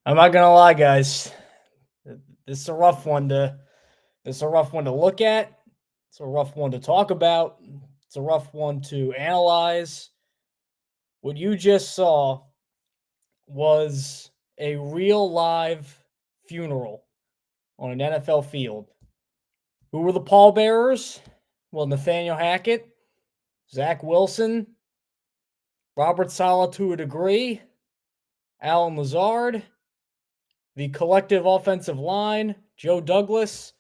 I'm not gonna lie, guys. This is a rough one to look at. It's a rough one to talk about. It's a rough one to analyze. What you just saw was a real live funeral on an NFL field. Who were the pallbearers? Well, Nathaniel Hackett, Zach Wilson, Robert Saleh to a degree, Alan Lazard, the collective offensive line, Joe Douglas.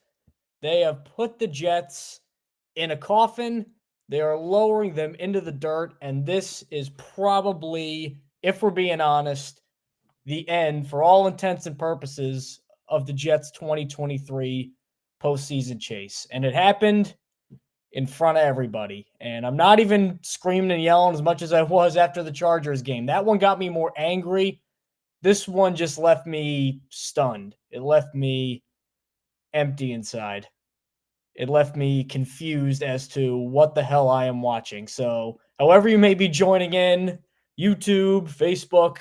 They have put the Jets in a coffin. They are lowering them into the dirt. And this is probably, if we're being honest, the end, for all intents and purposes, of the Jets' 2023 postseason chase. And it happened in front of everybody. And I'm not even screaming and yelling as much as I was after the Chargers game. That one got me more angry. This one just left me stunned. It left me empty inside. It left me confused as to what the hell I am watching. So, however you may be joining in, YouTube, Facebook,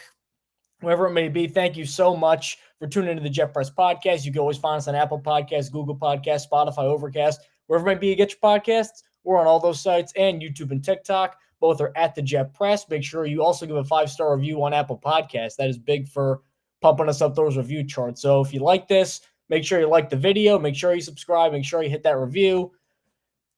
wherever it may be, thank you so much for tuning into the Jet Press podcast. You can always find us on Apple Podcasts, Google Podcasts, Spotify, Overcast, wherever it may be you get your podcasts. We're on all those sites, and YouTube and TikTok. Both are at the Jet Press. Make sure you also give a 5-star review on Apple Podcasts. That is big for pumping us up those review charts. So if you like this, make sure you like the video. Make sure you subscribe. Make sure you hit that review.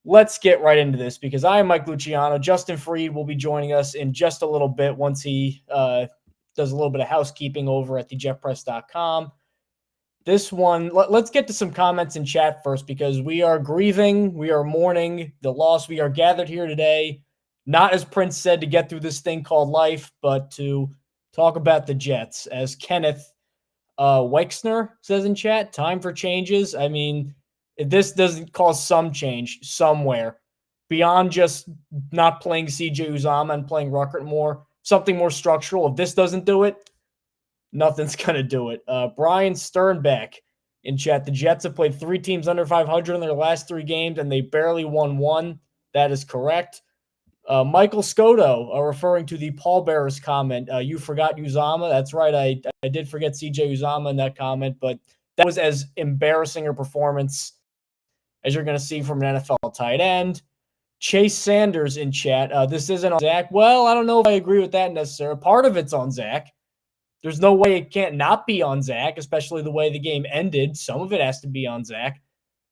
Let's get right into this because I am Mike Luciano. Justin Fried will be joining us in just a little bit once he does a little bit of housekeeping over at thejetpress.com. This one, let's get to some comments in chat first because we are grieving. We are mourning the loss. We are gathered here today, not as Prince said, to get through this thing called life, but to talk about the Jets. As Kenneth Wexner says in chat, time for changes. I mean, if this doesn't cause some change somewhere beyond just not playing CJ Uzama and playing Ruckert more, something more structural, if this doesn't do it, nothing's going to do it. Brian Sternbeck in chat, the Jets have played 3 teams under 500 in their last 3 games, and they barely won 1. That is correct. Michael Scoto, referring to the pallbearers comment, you forgot Uzama. That's right. I did forget CJ Uzama in that comment, but that was as embarrassing a performance as you're going to see from an NFL tight end. Chase Sanders in chat. This isn't on Zach. Well, I don't know if I agree with that necessarily. Part of it's on Zach. There's no way it can't not be on Zach, especially the way the game ended. Some of it has to be on Zach.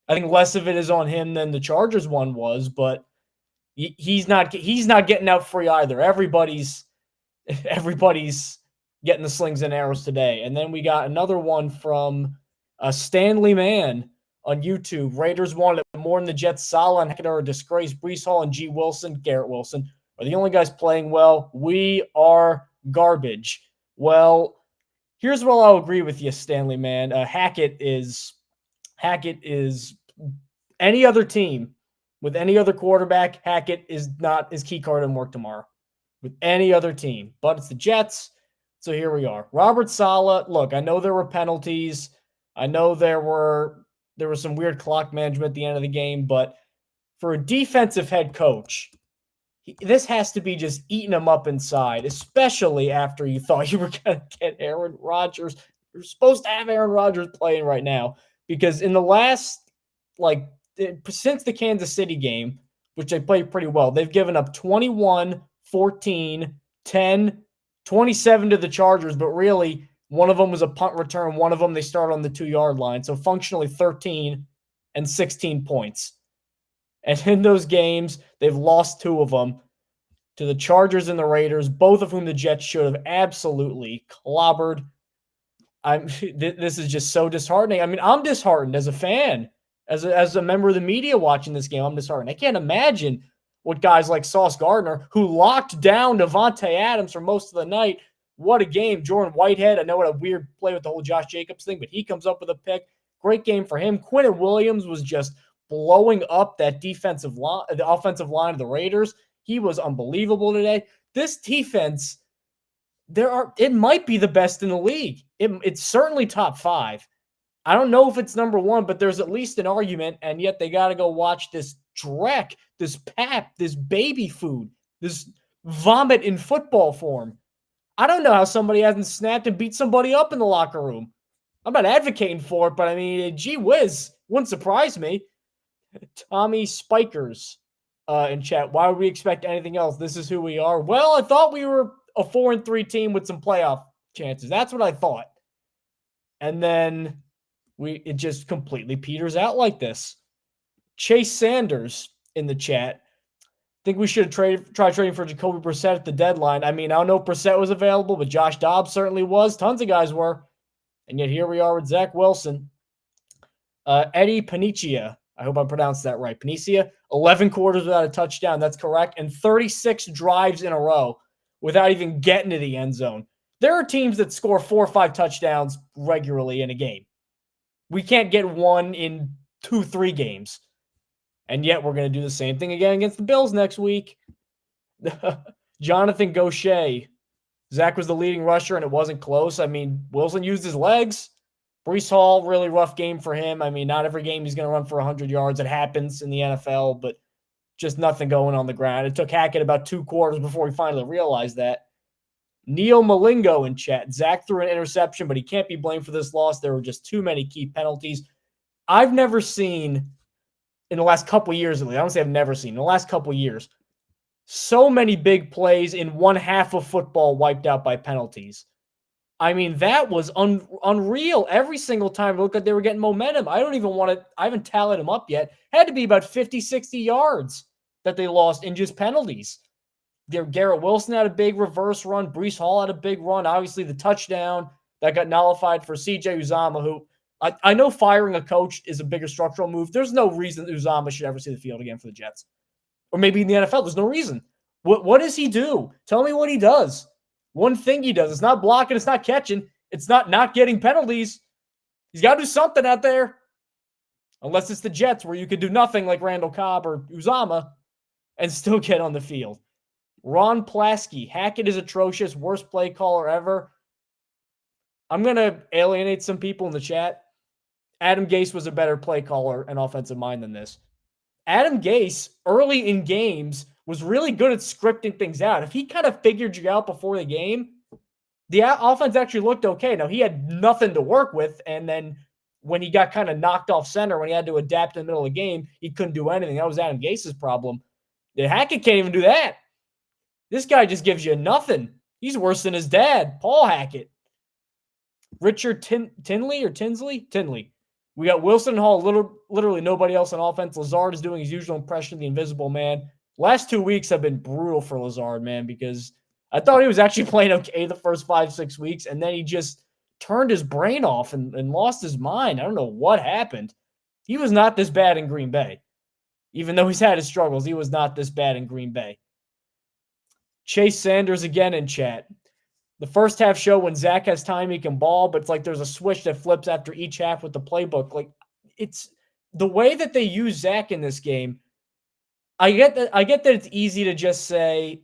I think less of it is on him than the Chargers one was, but he's not getting out free either. Everybody's getting the slings and arrows today. And then we got another one from Stanley Mann on YouTube. Raiders wanted it more than the Jets. Saleh and Hackett are a disgrace. Breece Hall and Garrett Wilson are the only guys playing well. We are garbage. Well, here's what I'll agree with you, Stanley Mann. Hackett is any other team with any other quarterback. Hackett is not his key card and work tomorrow with any other team, but it's the Jets. So here we are. Robert Saleh. Look, I know there were penalties. I know there was some weird clock management at the end of the game, but for a defensive head coach, this has to be just eating him up inside, especially after you thought you were going to get Aaron Rodgers. You're supposed to have Aaron Rodgers playing right now because in the last, since the Kansas City game, which they played pretty well, they've given up 21, 14, 10, 27 to the Chargers, but really one of them was a punt return. One of them they start on the 2-yard line. So functionally 13 and 16 points. And in those games, they've lost 2 of them to the Chargers and the Raiders, both of whom the Jets should have absolutely clobbered. This is just so disheartening. I mean, I'm disheartened as a fan, as a member of the media watching this game. I'm disheartened. I can't imagine what guys like Sauce Gardner, who locked down Devontae Adams for most of the night. What a game. Jordan Whitehead, I know what a weird play with the whole Josh Jacobs thing, but he comes up with a pick. Great game for him. Quinnen Williams was just blowing up that defensive line, the offensive line of the Raiders. He was unbelievable today. This defense, it might be the best in the league. It's certainly top 5. I don't know if it's number 1, but there's at least an argument, and yet they got to go watch this dreck, this pap, this baby food, this vomit in football form. I don't know how somebody hasn't snapped and beat somebody up in the locker room. I'm not advocating for it, but I mean, gee whiz, wouldn't surprise me. Tommy Spikers in chat. Why would we expect anything else? This is who we are. Well, I thought we were a 4-3 team with some playoff chances. That's what I thought. And then it just completely peters out like this. Chase Sanders in the chat. Think we should have tried trading for Jacoby Brissett at the deadline. I mean, I don't know if Brissett was available, but Josh Dobbs certainly was. Tons of guys were. And yet here we are with Zach Wilson. Eddie Panicia. I hope I pronounced that right. Panicia, 11 quarters without a touchdown. That's correct. And 36 drives in a row without even getting to the end zone. There are teams that score 4 or 5 touchdowns regularly in a game. We can't get one in 2-3 games. And yet we're going to do the same thing again against the Bills next week. Jonathan Gaucher. Zach was the leading rusher, and it wasn't close. I mean, Wilson used his legs. Breece Hall, really rough game for him. I mean, not every game he's going to run for 100 yards. It happens in the NFL, but just nothing going on the ground. It took Hackett about 2 quarters before he finally realized that. Neo Malingo in chat. Zach threw an interception, but he can't be blamed for this loss. There were just too many key penalties. I've never seen, in the last couple of years at least, I don't say I've never seen, in the last couple of years, so many big plays in one half of football wiped out by penalties. I mean, that was unreal. Every single time it looked like they were getting momentum. I haven't tallied them up yet. Had to be about 50, 60 yards that they lost in just penalties. Garrett Wilson had a big reverse run. Breece Hall had a big run. Obviously, the touchdown that got nullified for CJ Uzomah, who I know firing a coach is a bigger structural move. There's no reason Uzomah should ever see the field again for the Jets. Or maybe in the NFL, there's no reason. What does he do? Tell me what he does. One thing he does. It's not blocking. It's not catching. It's not getting penalties. He's got to do something out there. Unless it's the Jets where you could do nothing like Randall Cobb or Uzomah and still get on the field. Ron Plasky. Hackett is atrocious. Worst play caller ever. I'm going to alienate some people in the chat. Adam Gase was a better play caller and offensive mind than this. Adam Gase, early in games, was really good at scripting things out. If he kind of figured you out before the game, the offense actually looked okay. Now, he had nothing to work with, and then when he got kind of knocked off center, when he had to adapt in the middle of the game, he couldn't do anything. That was Adam Gase's problem. Hackett can't even do that. This guy just gives you nothing. He's worse than his dad, Paul Hackett. Richard Tinsley. We got Wilson and Hall, literally nobody else on offense. Lazard is doing his usual impression of the invisible man. Last 2 weeks have been brutal for Lazard, man, because I thought he was actually playing okay the first 5-6 weeks, and then he just turned his brain off and lost his mind. I don't know what happened. He was not this bad in Green Bay. Even though he's had his struggles, he was not this bad in Green Bay. Chase Sanders again in chat. The first half show when Zach has time, he can ball, but it's like there's a switch that flips after each half with the playbook. Like, it's the way that they use Zach in this game. I get that it's easy to just say,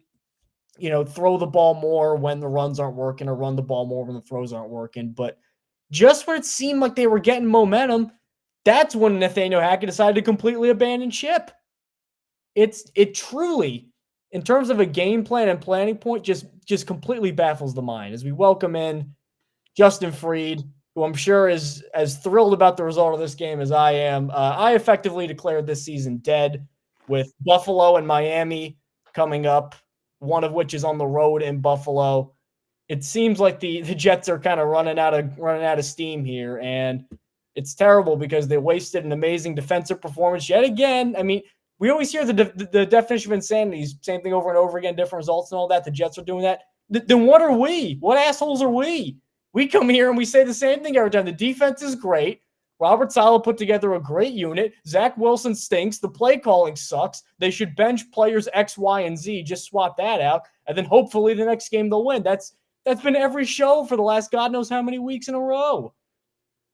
throw the ball more when the runs aren't working or run the ball more when the throws aren't working. But just when it seemed like they were getting momentum, that's when Nathaniel Hackett decided to completely abandon ship. It truly, in terms of a game plan and planning point, just completely baffles the mind as we welcome in Justin Fried, who I'm sure is as thrilled about the result of this game as I am. I effectively declared this season dead with Buffalo and Miami coming up, one of which is on the road in Buffalo. It seems like the Jets are kind of running out of steam here, and it's terrible because they wasted an amazing defensive performance yet again. I mean, we always hear the definition of insanity, same thing over and over again, different results and all that. The Jets are doing that. Then what are we? What assholes are we? We come here and we say the same thing every time. The defense is great. Robert Saleh put together a great unit. Zach Wilson stinks. The play calling sucks. They should bench players X, Y, and Z. Just swap that out. And then hopefully the next game they'll win. That's been every show for the last God knows how many weeks in a row.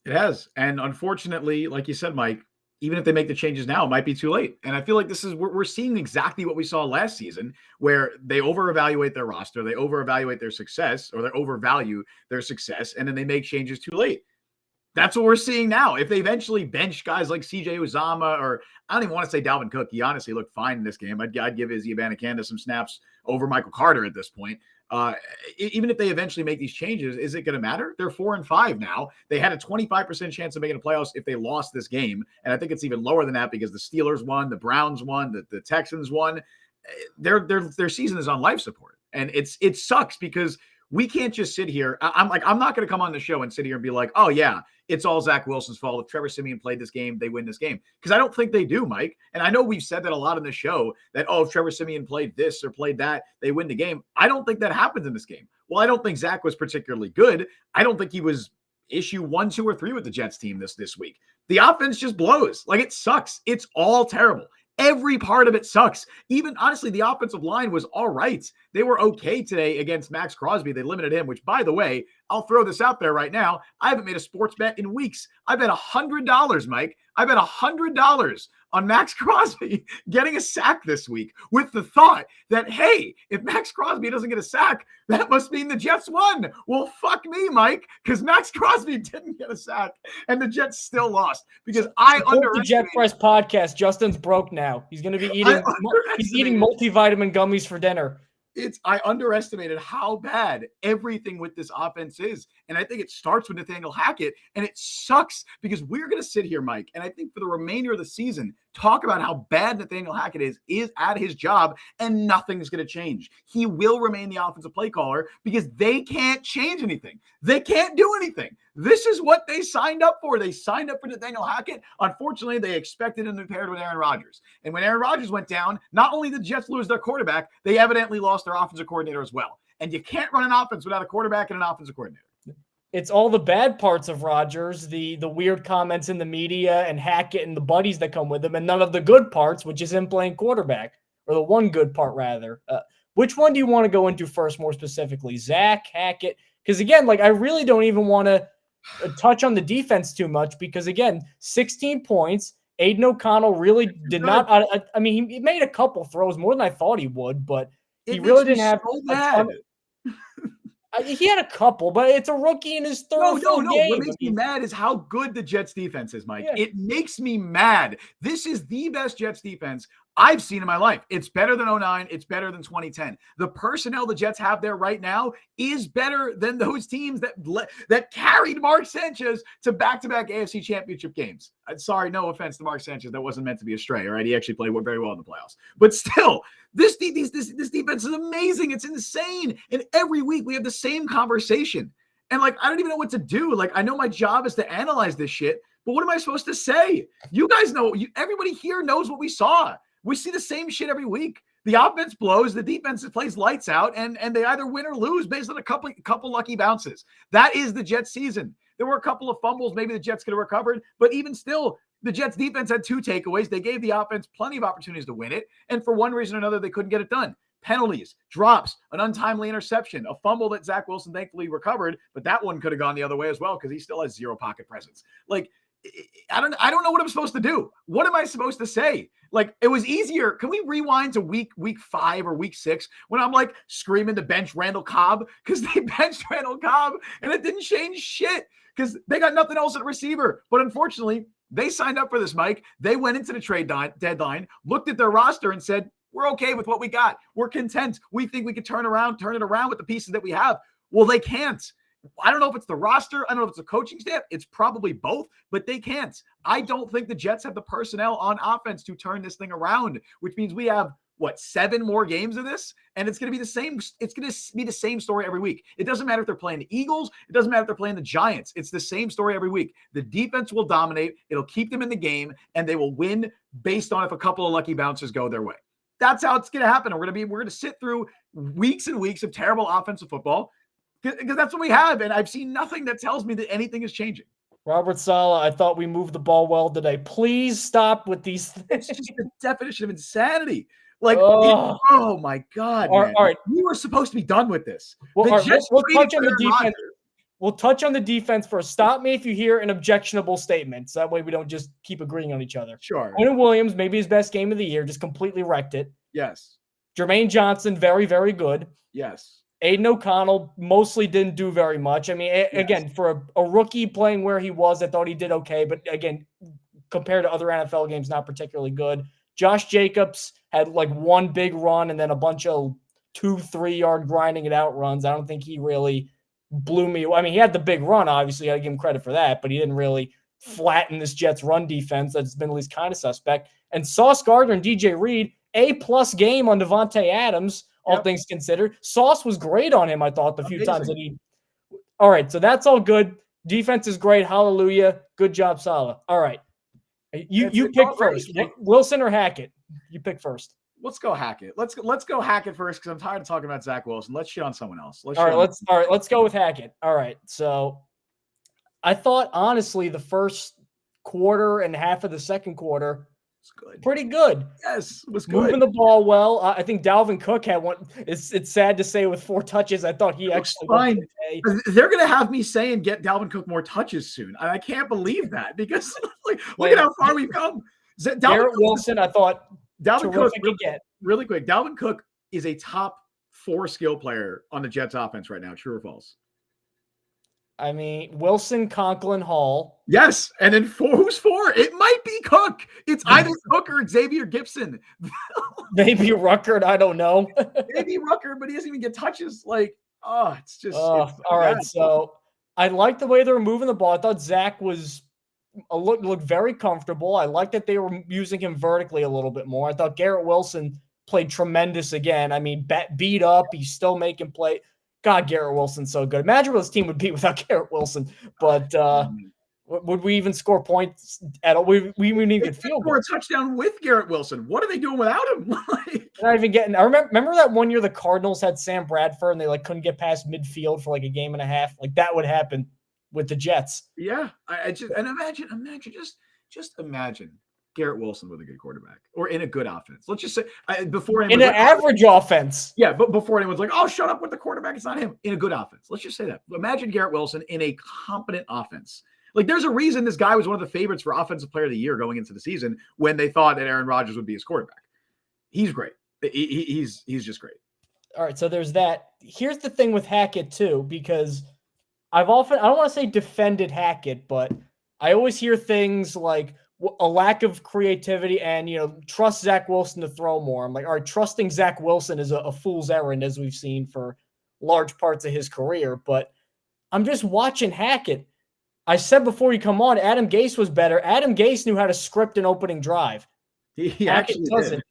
It has. And unfortunately, like you said, Mike, even if they make the changes now, it might be too late. And I feel like we're seeing exactly what we saw last season, where they over-evaluate their roster, they over-evaluate their success, or they overvalue their success, and then they make changes too late. That's what we're seeing now. If they eventually bench guys like CJ Uzomah, or I don't even want to say Dalvin Cook. He honestly looked fine in this game. I'd give Izzy Abanikanda some snaps over Michael Carter at this point. Even if they eventually make these changes, is it going to matter? They're 4-5 now. They had a 25% chance of making the playoffs if they lost this game. And I think it's even lower than that because the Steelers won, the Browns won, the Texans won. Their season is on life support. And it sucks because we can't just sit here. I'm not going to come on the show and sit here and be like, oh yeah, it's all Zach Wilson's fault. If Trevor Siemian played this game, they win this game. Because I don't think they do, Mike. And I know we've said that a lot in the show that, oh, if Trevor Siemian played this or played that, they win the game. I don't think that happens in this game. Well, I don't think Zach was particularly good. I don't think he was issue 1, 2, or 3 with the Jets team this week. The offense just blows. Like, it sucks. It's all terrible. Every part of it sucks. Even, honestly, the offensive line was all right. They were okay today against Max Crosby. They limited him, which, by the way, I'll throw this out there right now. I haven't made a sports bet in weeks. I bet $100, Mike. I bet $100 on Max Crosby getting a sack this week with the thought that, hey, if Max Crosby doesn't get a sack, that must mean the Jets won. Well, fuck me, Mike, because Max Crosby didn't get a sack and the Jets still lost because I underestimated the Jet Press podcast. Justin's broke now. He's going to be eating multivitamin gummies for dinner. I underestimated how bad everything with this offense is. And I think it starts with Nathaniel Hackett, and it sucks because we're going to sit here, Mike, and I think for the remainder of the season, talk about how bad Nathaniel Hackett is at his job, and nothing's going to change. He will remain the offensive play caller because they can't change anything. They can't do anything. This is what they signed up for. They signed up for Nathaniel Hackett. Unfortunately, they expected him to be paired with Aaron Rodgers. And when Aaron Rodgers went down, not only did the Jets lose their quarterback, they evidently lost their offensive coordinator as well. And you can't run an offense without a quarterback and an offensive coordinator. It's all the bad parts of Rodgers, the weird comments in the media and Hackett and the buddies that come with him, and none of the good parts, which is him playing quarterback, or the one good part, rather. Which one do you want to go into first, more specifically? Zach, Hackett? Because, again, I really don't even want to touch on the defense too much because, again, 16 points. Aiden O'Connell really did not – I mean, he made a couple throws, more than I thought he would, but he really didn't have a ton. He had a couple, but it's a rookie in his third game. What makes me mad is how good the Jets defense is, Mike. Yeah. It makes me mad. This is the best Jets defense I've seen in my life. It's better than 2009. It's better than 2010. The personnel the Jets have there right now is better than those teams that carried Mark Sanchez to back-to-back AFC championship games. Sorry, no offense to Mark Sanchez. That wasn't meant to be a stray, all right? He actually played very well in the playoffs. But still, this defense is amazing. It's insane. And every week we have the same conversation. And I don't even know what to do. I know my job is to analyze this shit, but what am I supposed to say? You guys know, everybody here knows what we saw. We see the same shit every week. The offense blows, the defense plays lights out, and they either win or lose based on a couple lucky bounces. That is the Jets season. There were a couple of fumbles maybe the Jets could have recovered, but even still, the Jets defense had 2 takeaways. They gave the offense plenty of opportunities to win it, and for one reason or another, they couldn't get it done. Penalties, drops, an untimely interception, a fumble that Zach Wilson thankfully recovered, but that one could have gone the other way as well because he still has 0 pocket presence. I don't know what I'm supposed to do. What am I supposed to say? It was easier. Can we rewind to week 5 or week 6 when I'm screaming to bench Randall Cobb because they benched Randall Cobb and it didn't change shit because they got nothing else at receiver. But unfortunately, they signed up for this, Mike. They went into the trade deadline, looked at their roster and said, we're okay with what we got. We're content. We think we can turn it around with the pieces that we have. Well, they can't. I don't know if it's the roster. I don't know if it's the coaching staff. It's probably both, but they can't. I don't think the Jets have the personnel on offense to turn this thing around, which means we have, 7 more games of this? And it's going to be the same. It's going to be the same story every week. It doesn't matter if they're playing the Eagles. It doesn't matter if they're playing the Giants. It's the same story every week. The defense will dominate. It'll keep them in the game, and they will win based on if a couple of lucky bounces go their way. That's how it's going to happen. We're going to sit through weeks and weeks of terrible offensive football because that's what we have. And I've seen nothing that tells me that anything is changing. Robert Saleh, I thought we moved the ball well today. Please stop with these things. It's just the definition of insanity. Oh my God, man. All right. We were supposed to be done with this. Well, we'll touch on the defense. We'll touch on the defense first. Stop me if you hear an objectionable statement. So that way we don't just keep agreeing on each other. Sure. Quentin Williams, maybe his best game of the year, just completely wrecked it. Yes. Jermaine Johnson, very, very good. Yes. Aiden O'Connell mostly didn't do very much. I mean, again, for a rookie playing where he was, I thought he did okay. But again, compared to other NFL games, not particularly good. Josh Jacobs had one big run and then a bunch of 2-3 yard grinding it out runs. I don't think he really blew me away. I mean, he had the big run, obviously. I got to give him credit for that, but he didn't really flatten this Jets run defense that's been at least kind of suspect. And Sauce Gardner and DJ Reed, A+ game on Devontae Adams, all things considered. Sauce was great on him, I thought, the few times that he. All right, so that's all good. Defense is great. Hallelujah. Good job, Salah. All right. You pick first. Wilson or Hackett? You pick first. Let's go Hackett. Let's go Hackett first because I'm tired of talking about Zach Wilson. Let's shit on someone else. Let's go with Hackett. All right. So I thought honestly the first quarter and half of the second quarter was good. Pretty good. Yes, it was good. Moving the ball well. I think Dalvin Cook had one. It's sad to say with 4 touches. I thought he actually fine. They're gonna have me saying get Dalvin Cook more touches soon. I can't believe that because look at how far we've come. Garrett Wilson, I thought. Dalvin Cook, really quick. Dalvin Cook is a top 4 skill player on the Jets offense right now. True or false? I mean, Wilson, Conklin, Hall. Yes, and then who's 4? It might be Cook. It's either Cook or Xavier Gibson. Maybe Ruckert. I don't know. Maybe Ruckert, but he doesn't even get touches. It's just. All right, so I like the way they were moving the ball. I thought Zach was. Looked very comfortable. I like that they were using him vertically a little bit more. I thought Garrett Wilson played tremendous again. I mean, beat up. He's still making play. God, Garrett Wilson's so good. Imagine what this team would be without Garrett Wilson. But would we even score points at all? We wouldn't even feel score a touchdown with Garrett Wilson. What are they doing without him? Not even getting. I remember that one year the Cardinals had Sam Bradford and they couldn't get past midfield for a game and a half. That would happen with the Jets. Yeah. Imagine Garrett Wilson with a good quarterback or in a good offense. Let's just say before in an average offense. Yeah, but before anyone's like, oh, shut up with the quarterback. It's not him. In a good offense. Let's just say that. Imagine Garrett Wilson in a competent offense. There's a reason this guy was one of the favorites for Offensive Player of the Year going into the season when they thought that Aaron Rodgers would be his quarterback. He's great. He's just great. All right, so there's that. Here's the thing with Hackett too, because I don't want to say defended Hackett, but I always hear things like a lack of creativity and, trust Zach Wilson to throw more. I'm like, all right, trusting Zach Wilson is a fool's errand, as we've seen for large parts of his career. But I'm just watching Hackett. I said before you come on, Adam Gase was better. Adam Gase knew how to script an opening drive. He actually doesn't.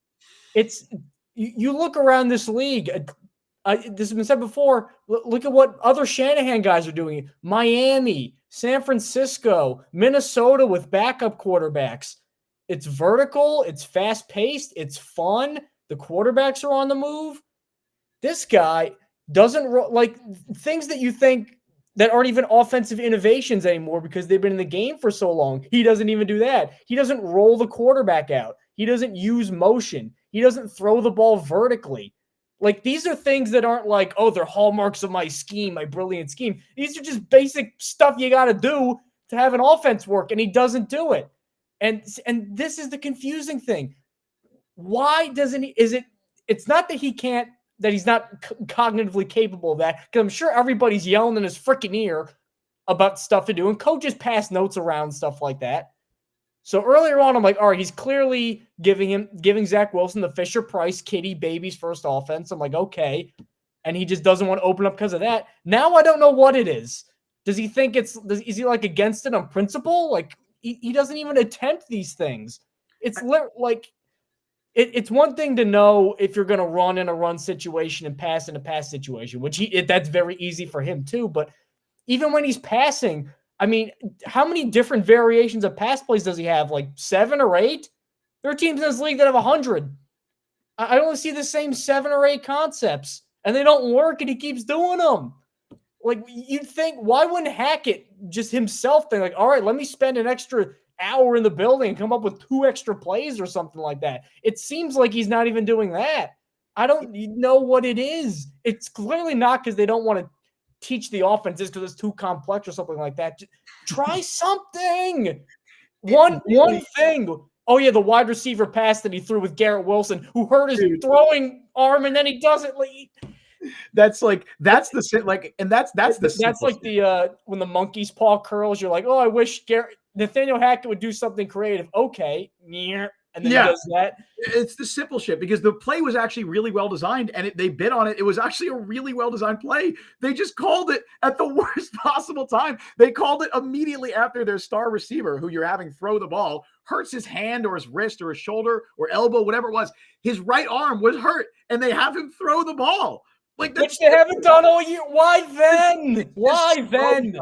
You look around this league. This has been said before. Look at what other Shanahan guys are doing. Miami, San Francisco, Minnesota with backup quarterbacks. It's vertical. It's fast-paced. It's fun. The quarterbacks are on the move. This guy doesn't things that you think that aren't even offensive innovations anymore because they've been in the game for so long. He doesn't even do that. He doesn't roll the quarterback out. He doesn't use motion. He doesn't throw the ball vertically. These are things that aren't they're hallmarks of my scheme, my brilliant scheme. These are just basic stuff you got to do to have an offense work, and he doesn't do it. And this is the confusing thing. Why doesn't he? It's not that he can't, that he's not cognitively capable of that, because I'm sure everybody's yelling in his freaking ear about stuff to do, and coaches pass notes around, stuff like that. So earlier on, I'm like, all right, he's clearly giving Zach Wilson the Fisher-Price kitty baby's first offense. I'm like, okay. And he just doesn't want to open up because of that. Now I don't know what it is. Does he think is he against it on principle? He doesn't even attempt these things. It's it's one thing to know if you're going to run in a run situation and pass in a pass situation, which that's very easy for him too. But even when he's passing, I mean, how many different variations of pass plays does he have? 7 or 8? There are teams in this league that have 100. I only see the same 7 or 8 concepts, and they don't work, and he keeps doing them. You'd think, why wouldn't Hackett just himself think, all right, let me spend an extra hour in the building and come up with 2 extra plays or something like that? It seems like he's not even doing that. I don't know what it is. It's clearly not because they don't want to teach the offense just because it's too complex or something like that. Just try something. One thing. Oh yeah, the wide receiver pass that he threw with Garrett Wilson, who hurt his throwing arm, and then he doesn't. That's the when the monkey's paw curls, you're like, oh, I wish Nathaniel Hackett would do something creative. Okay, and and then he does that. It's the simple shit because the play was actually really well designed and they bid on it. It was actually a really well designed play. They just called it at the worst possible time. They called it immediately after their star receiver, who you're having throw the ball, hurts his hand or his wrist or his shoulder or elbow, whatever it was. His right arm was hurt and they have him throw the ball. Like, which they haven't done all year. Why then? Why then?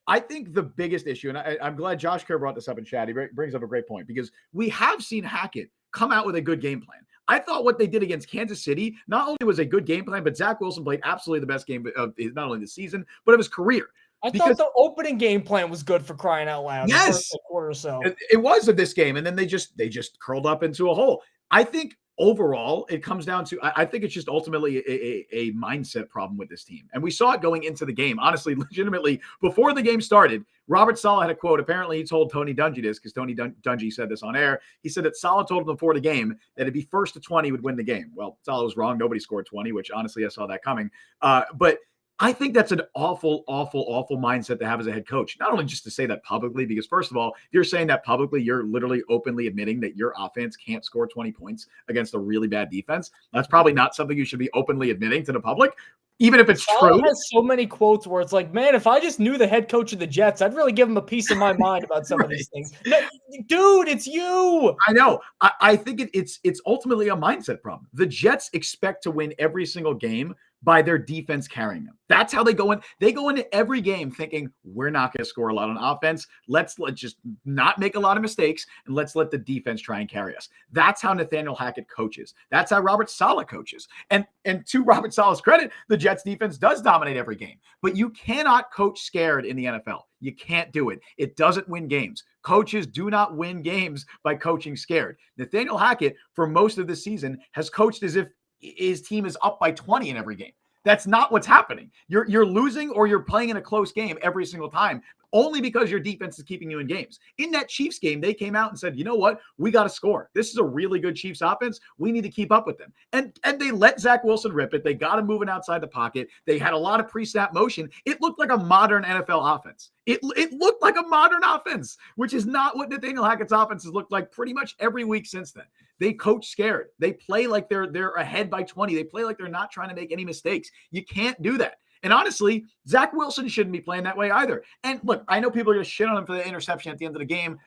I think the biggest issue, and I'm glad Josh Kerr brought this up in chat. He brings up a great point because we have seen Hackett come out with a good game plan. I thought what they did against Kansas City not only was a good game plan, but Zach Wilson played absolutely the best game of not only the season, but of his career. I thought the opening game plan was good, for crying out loud. Yes, the first quarter or so. It was of this game, and then they just curled up into a hole. I think overall, it comes down to, I think it's just ultimately a mindset problem with this team. And we saw it going into the game. Honestly, legitimately, before the game started, Robert Saleh had a quote. Apparently, he told Tony Dungy this because Tony Dungy said this on air. He said that Saleh told him before the game that it'd be first to 20 would win the game. Well, Saleh was wrong. Nobody scored 20, which honestly, I saw that coming. But I think that's an awful, awful, awful mindset to have as a head coach. Not only just to say that publicly, because first of all, if you're saying that publicly, you're literally openly admitting that your offense can't score 20 points against a really bad defense. That's probably not something you should be openly admitting to the public, even if it's true. Has so many quotes where it's like, man, if I just knew the head coach of the Jets, I'd really give him a piece of my mind about some of these things. No, dude, it's you. I know. I think it's ultimately a mindset problem. The Jets expect to win every single game by their defense carrying them. That's how they go in. They go into every game thinking, we're not going to score a lot on offense. Let's just not make a lot of mistakes, and let's let the defense try and carry us. That's how Nathaniel Hackett coaches. That's how Robert Saleh coaches. And to Robert Saleh's credit, the Jets defense does dominate every game. But you cannot coach scared in the NFL. You can't do it. It doesn't win games. Coaches do not win games by coaching scared. Nathaniel Hackett, for most of the season, has coached as if his team is up by 20 in every game. That's not what's happening. You're losing or you're playing in a close game every single time, only because your defense is keeping you in games. In that Chiefs game, they came out and said, you know what? We got to score. This is a really good Chiefs offense. We need to keep up with them. And they let Zach Wilson rip it. They got him moving outside the pocket. They had a lot of pre-snap motion. It looked like a modern NFL offense. It looked like a modern offense, which is not what Nathaniel Hackett's offense has looked like pretty much every week since then. They coach scared. They play like they're ahead by 20. They play like they're not trying to make any mistakes. You can't do that. And honestly, Zach Wilson shouldn't be playing that way either. And look, I know people are going to shit on him for the interception at the end of the game.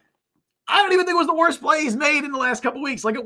I don't even think it was the worst play he's made in the last couple of weeks. Like, it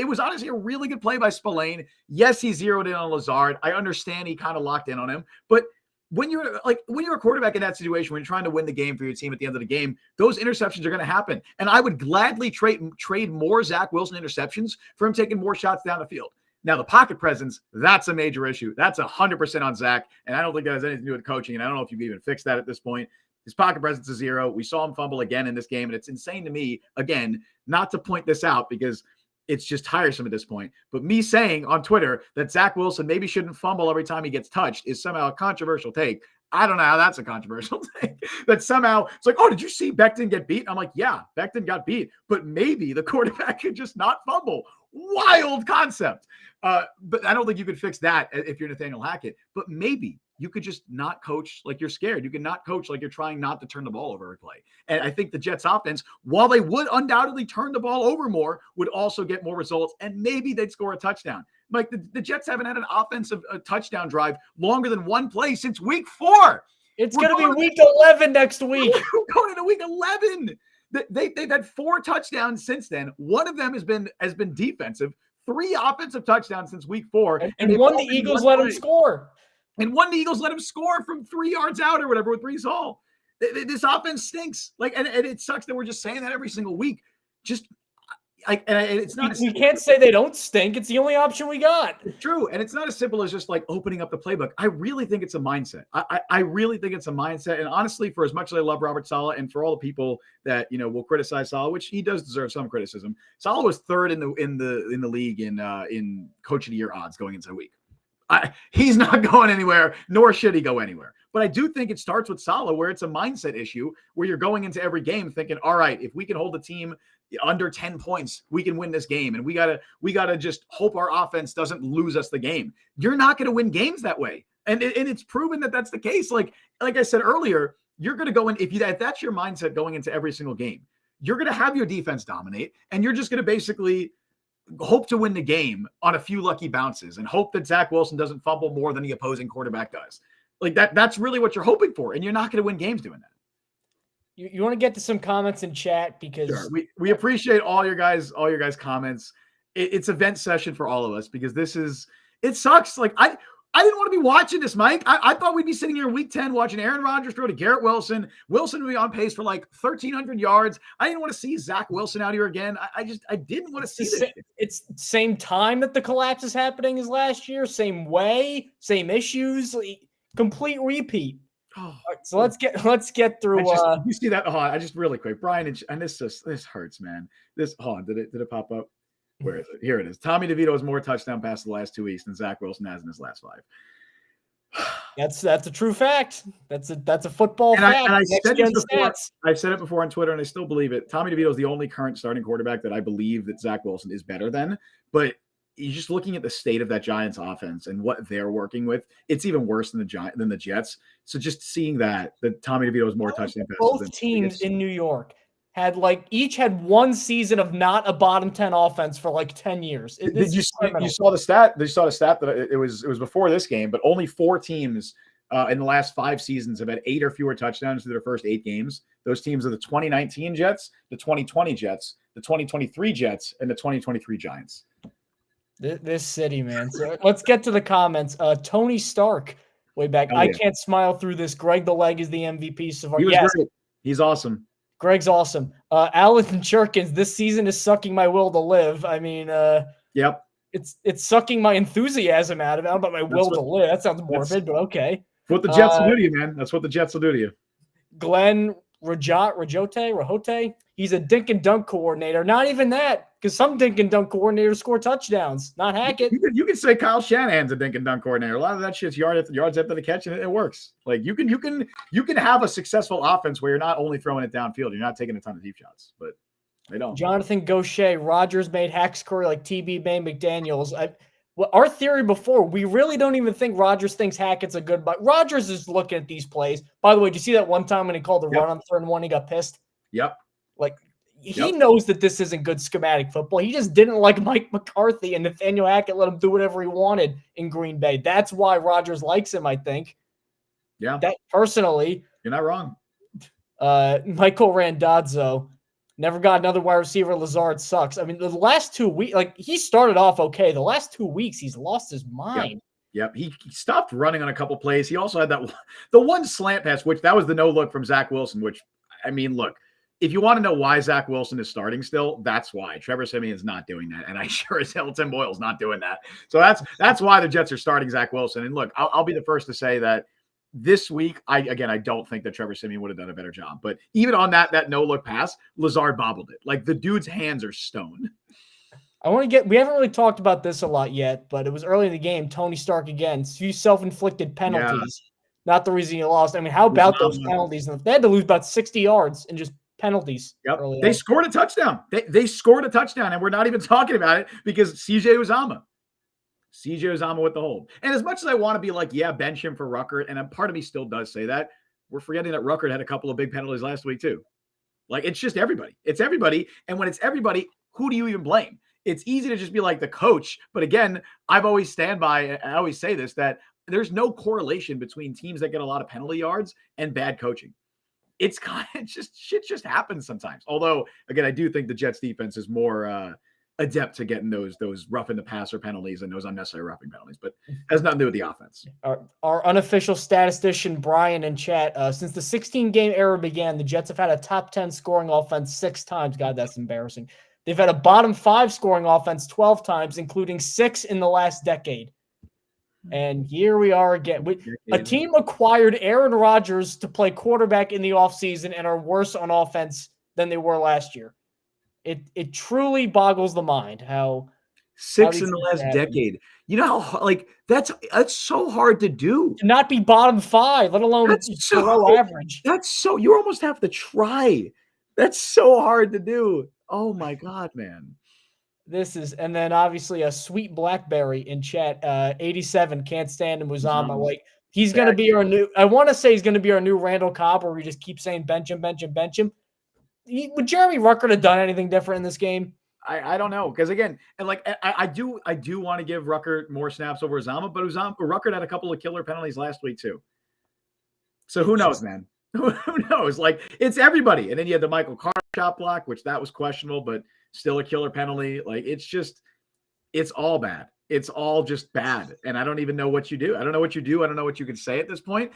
was honestly a really good play by Spillane. Yes, he zeroed in on Lazard. I understand he kind of locked in on him, but when you're a quarterback in that situation, when you're trying to win the game for your team at the end of the game, those interceptions are going to happen. And I would gladly trade more Zach Wilson interceptions for him taking more shots down the field. Now, the pocket presence, that's a major issue. That's 100% on Zach. And I don't think that has anything to do with coaching. And I don't know if you can even fix that at this point. His pocket presence is 0. We saw him fumble again in this game. And it's insane to me, again, not to point this out because it's just tiresome at this point. But me saying on Twitter that Zach Wilson maybe shouldn't fumble every time he gets touched is somehow a controversial take. I don't know how that's a controversial take. That somehow it's like, oh, did you see Becton get beat? I'm like, yeah, Becton got beat, but maybe the quarterback could just not fumble. Wild concept. But I don't think you could fix that if you're Nathaniel Hackett. But maybe you could just not coach like you're scared. You can not coach like you're trying not to turn the ball over every play. And I think the Jets offense, while they would undoubtedly turn the ball over more, would also get more results. And maybe they'd score a touchdown. Like the Jets haven't had an offensive touchdown drive longer than one play since week 4. It's going to be week 11 next week. We're going into week 11. They've had 4 touchdowns since then. One of them has been defensive. 3 offensive touchdowns since week 4. And one, the Eagles let them score. And one, the Eagles let him score from 3 yards out or whatever with Breece Hall. This offense stinks. Like, and it sucks that we're just saying that every single week. Just like, and it's not. We can't say they don't stink. It's the only option we got. It's true, and it's not as simple as just like opening up the playbook. I really think it's a mindset. I really think it's a mindset. And honestly, for as much as I love Robert Saleh, and for all the people that will criticize Saleh, which he does deserve some criticism, Saleh was 3rd in the league in Coach of the Year odds going into the week. He's not going anywhere, nor should he go anywhere. But I do think it starts with Saleh, where it's a mindset issue, where you're going into every game thinking, all right, if we can hold the team under 10 points, we can win this game. And we gotta just hope our offense doesn't lose us the game. You're not going to win games that way. And it's proven that that's the case. Like I said earlier, you're going to go in, if that's your mindset going into every single game, you're going to have your defense dominate, and you're just going to basically hope to win the game on a few lucky bounces and hope that Zach Wilson doesn't fumble more than the opposing quarterback does. Like that's really what you're hoping for. And you're not going to win games doing that. You want to get to some comments in chat because sure. We appreciate all your guys' comments. It's a vent session for all of us because it sucks. Like I didn't want to be watching this, Mike. I thought we'd be sitting here in week 10 watching Aaron Rodgers throw to Garrett Wilson. Wilson would be on pace for like 1,300 yards. I didn't want to see Zach Wilson out here again. I didn't want to see this. It's same time that the collapse is happening as last year. Same way, same issues, complete repeat. Oh, right, so let's get through. You see that? I just really quick, Brian, and this hurts, man. Did it pop up? Where is it? Here it is. Tommy DeVito has more touchdown passes the last 2 weeks than Zach Wilson has in his last 5. That's a true fact. That's a football fact. I've said it before on Twitter, and I still believe it. Tommy DeVito is the only current starting quarterback that I believe that Zach Wilson is better than. But you're just looking at the state of that Giants offense and what they're working with. It's even worse than the Jets. So just seeing that Tommy DeVito has more touchdown passes. Both teams in New York had each had one season of not a bottom 10 offense for like 10 years. You saw the stat? You saw the stat that it was before this game, but only 4 teams in the last 5 seasons have had 8 or fewer touchdowns through their first 8 games. Those teams are the 2019 Jets, the 2020 Jets, the 2023 Jets, and the 2023 Giants. This city, man. So let's get to the comments. Tony Stark, way back. I can't smile through this. Greg the Leg is the MVP so far. He was great. He's awesome. Greg's awesome. Alan Jerkins, this season is sucking my will to live. I mean, yep. It's sucking my enthusiasm out of it, but my will to live. That sounds morbid, but okay. What the Jets will do to you, man. That's what the Jets will do to you. Glenn Rajote, he's a dink and dunk coordinator. Not even that, because some dink and dunk coordinators score touchdowns, not Hackett. You can say Kyle Shanahan's a dink and dunk coordinator. A lot of that shit's yards after the catch, and it works. Like you can have a successful offense where you're not only throwing it downfield, you're not taking a ton of deep shots, but they don't. Jonathan Gaucher, Rodgers made hacks Curry like TB May McDaniels. Our theory before, we really don't even think Rodgers thinks Hackett's a good, but Rodgers is looking at these plays. By the way, did you see that one time when he called the run on 3rd and 1, he got pissed? Yep. He knows that this isn't good schematic football. He just didn't like Mike McCarthy, and Nathaniel Hackett let him do whatever he wanted in Green Bay. That's why Rodgers likes him, I think. Yeah. That personally. You're not wrong. Michael Randazzo. Never got another wide receiver. Lazard sucks. I mean, the last 2 weeks, he started off okay. The last 2 weeks, he's lost his mind. Yep. He stopped running on a couple plays. He also had the one slant pass, which that was the no look from Zach Wilson, which, I mean, look, if you want to know why Zach Wilson is starting still, that's why. Trevor Siemian's not doing that. And I sure as hell Tim Boyle's not doing that. So that's why the Jets are starting Zach Wilson. And look, I'll be the first to say that this week, I don't think that Trevor Siemian would have done a better job. But even on that no-look pass, Lazard bobbled it. Like, the dude's hands are stone. We haven't really talked about this a lot yet, but it was early in the game. Tony Stark again, few self-inflicted penalties. Yeah. Not the reason you lost. I mean, how about those penalties? They had to lose about 60 yards in just penalties. Yep. They scored a touchdown. They scored a touchdown, and we're not even talking about it because CJ Uzomah with the hold. And as much as I want to be like, yeah, bench him for Ruckert, and a part of me still does say that, we're forgetting that Ruckert had a couple of big penalties last week too. Like, it's just everybody. It's everybody. And when it's everybody, who do you even blame? It's easy to just be like the coach. But again, I always say this, that there's no correlation between teams that get a lot of penalty yards and bad coaching. It's kind of just shit just happens sometimes. Although, again, I do think the Jets defense is more adept to getting those roughing the passer penalties and those unnecessary roughing penalties, but has nothing to do with the offense. Our unofficial statistician, Brian, in chat, since the 16-game era began, the Jets have had a top 10 scoring offense 6 times. God, that's embarrassing. They've had a bottom 5 scoring offense 12 times, including 6 in the last decade. And here we are again. A team acquired Aaron Rodgers to play quarterback in the offseason and are worse on offense than they were last year. It truly boggles the mind how 6 in the last decade. You know how that's so hard to do. To not be bottom 5, let alone below average. You almost have to try. That's so hard to do. Oh my God, man. And then obviously a sweet Blackberry in chat, 87, can't stand him, Uzomah. Like, he's going to be our new, I want to say he's going to be our new Randall Cobb, where we just keep saying bench him. would Jeremy Ruckert have done anything different in this game? I don't know, because again, and like I do want to give Ruckert more snaps over Uzama, but Ruckert had a couple of killer penalties last week too. So who knows, man? Who knows? Like, it's everybody. And then you had the Michael Carter shot block, which that was questionable, but still a killer penalty. Like, it's all bad. It's all just bad. And I don't even know what you do. I don't know what you do. I don't know what you can say at this point.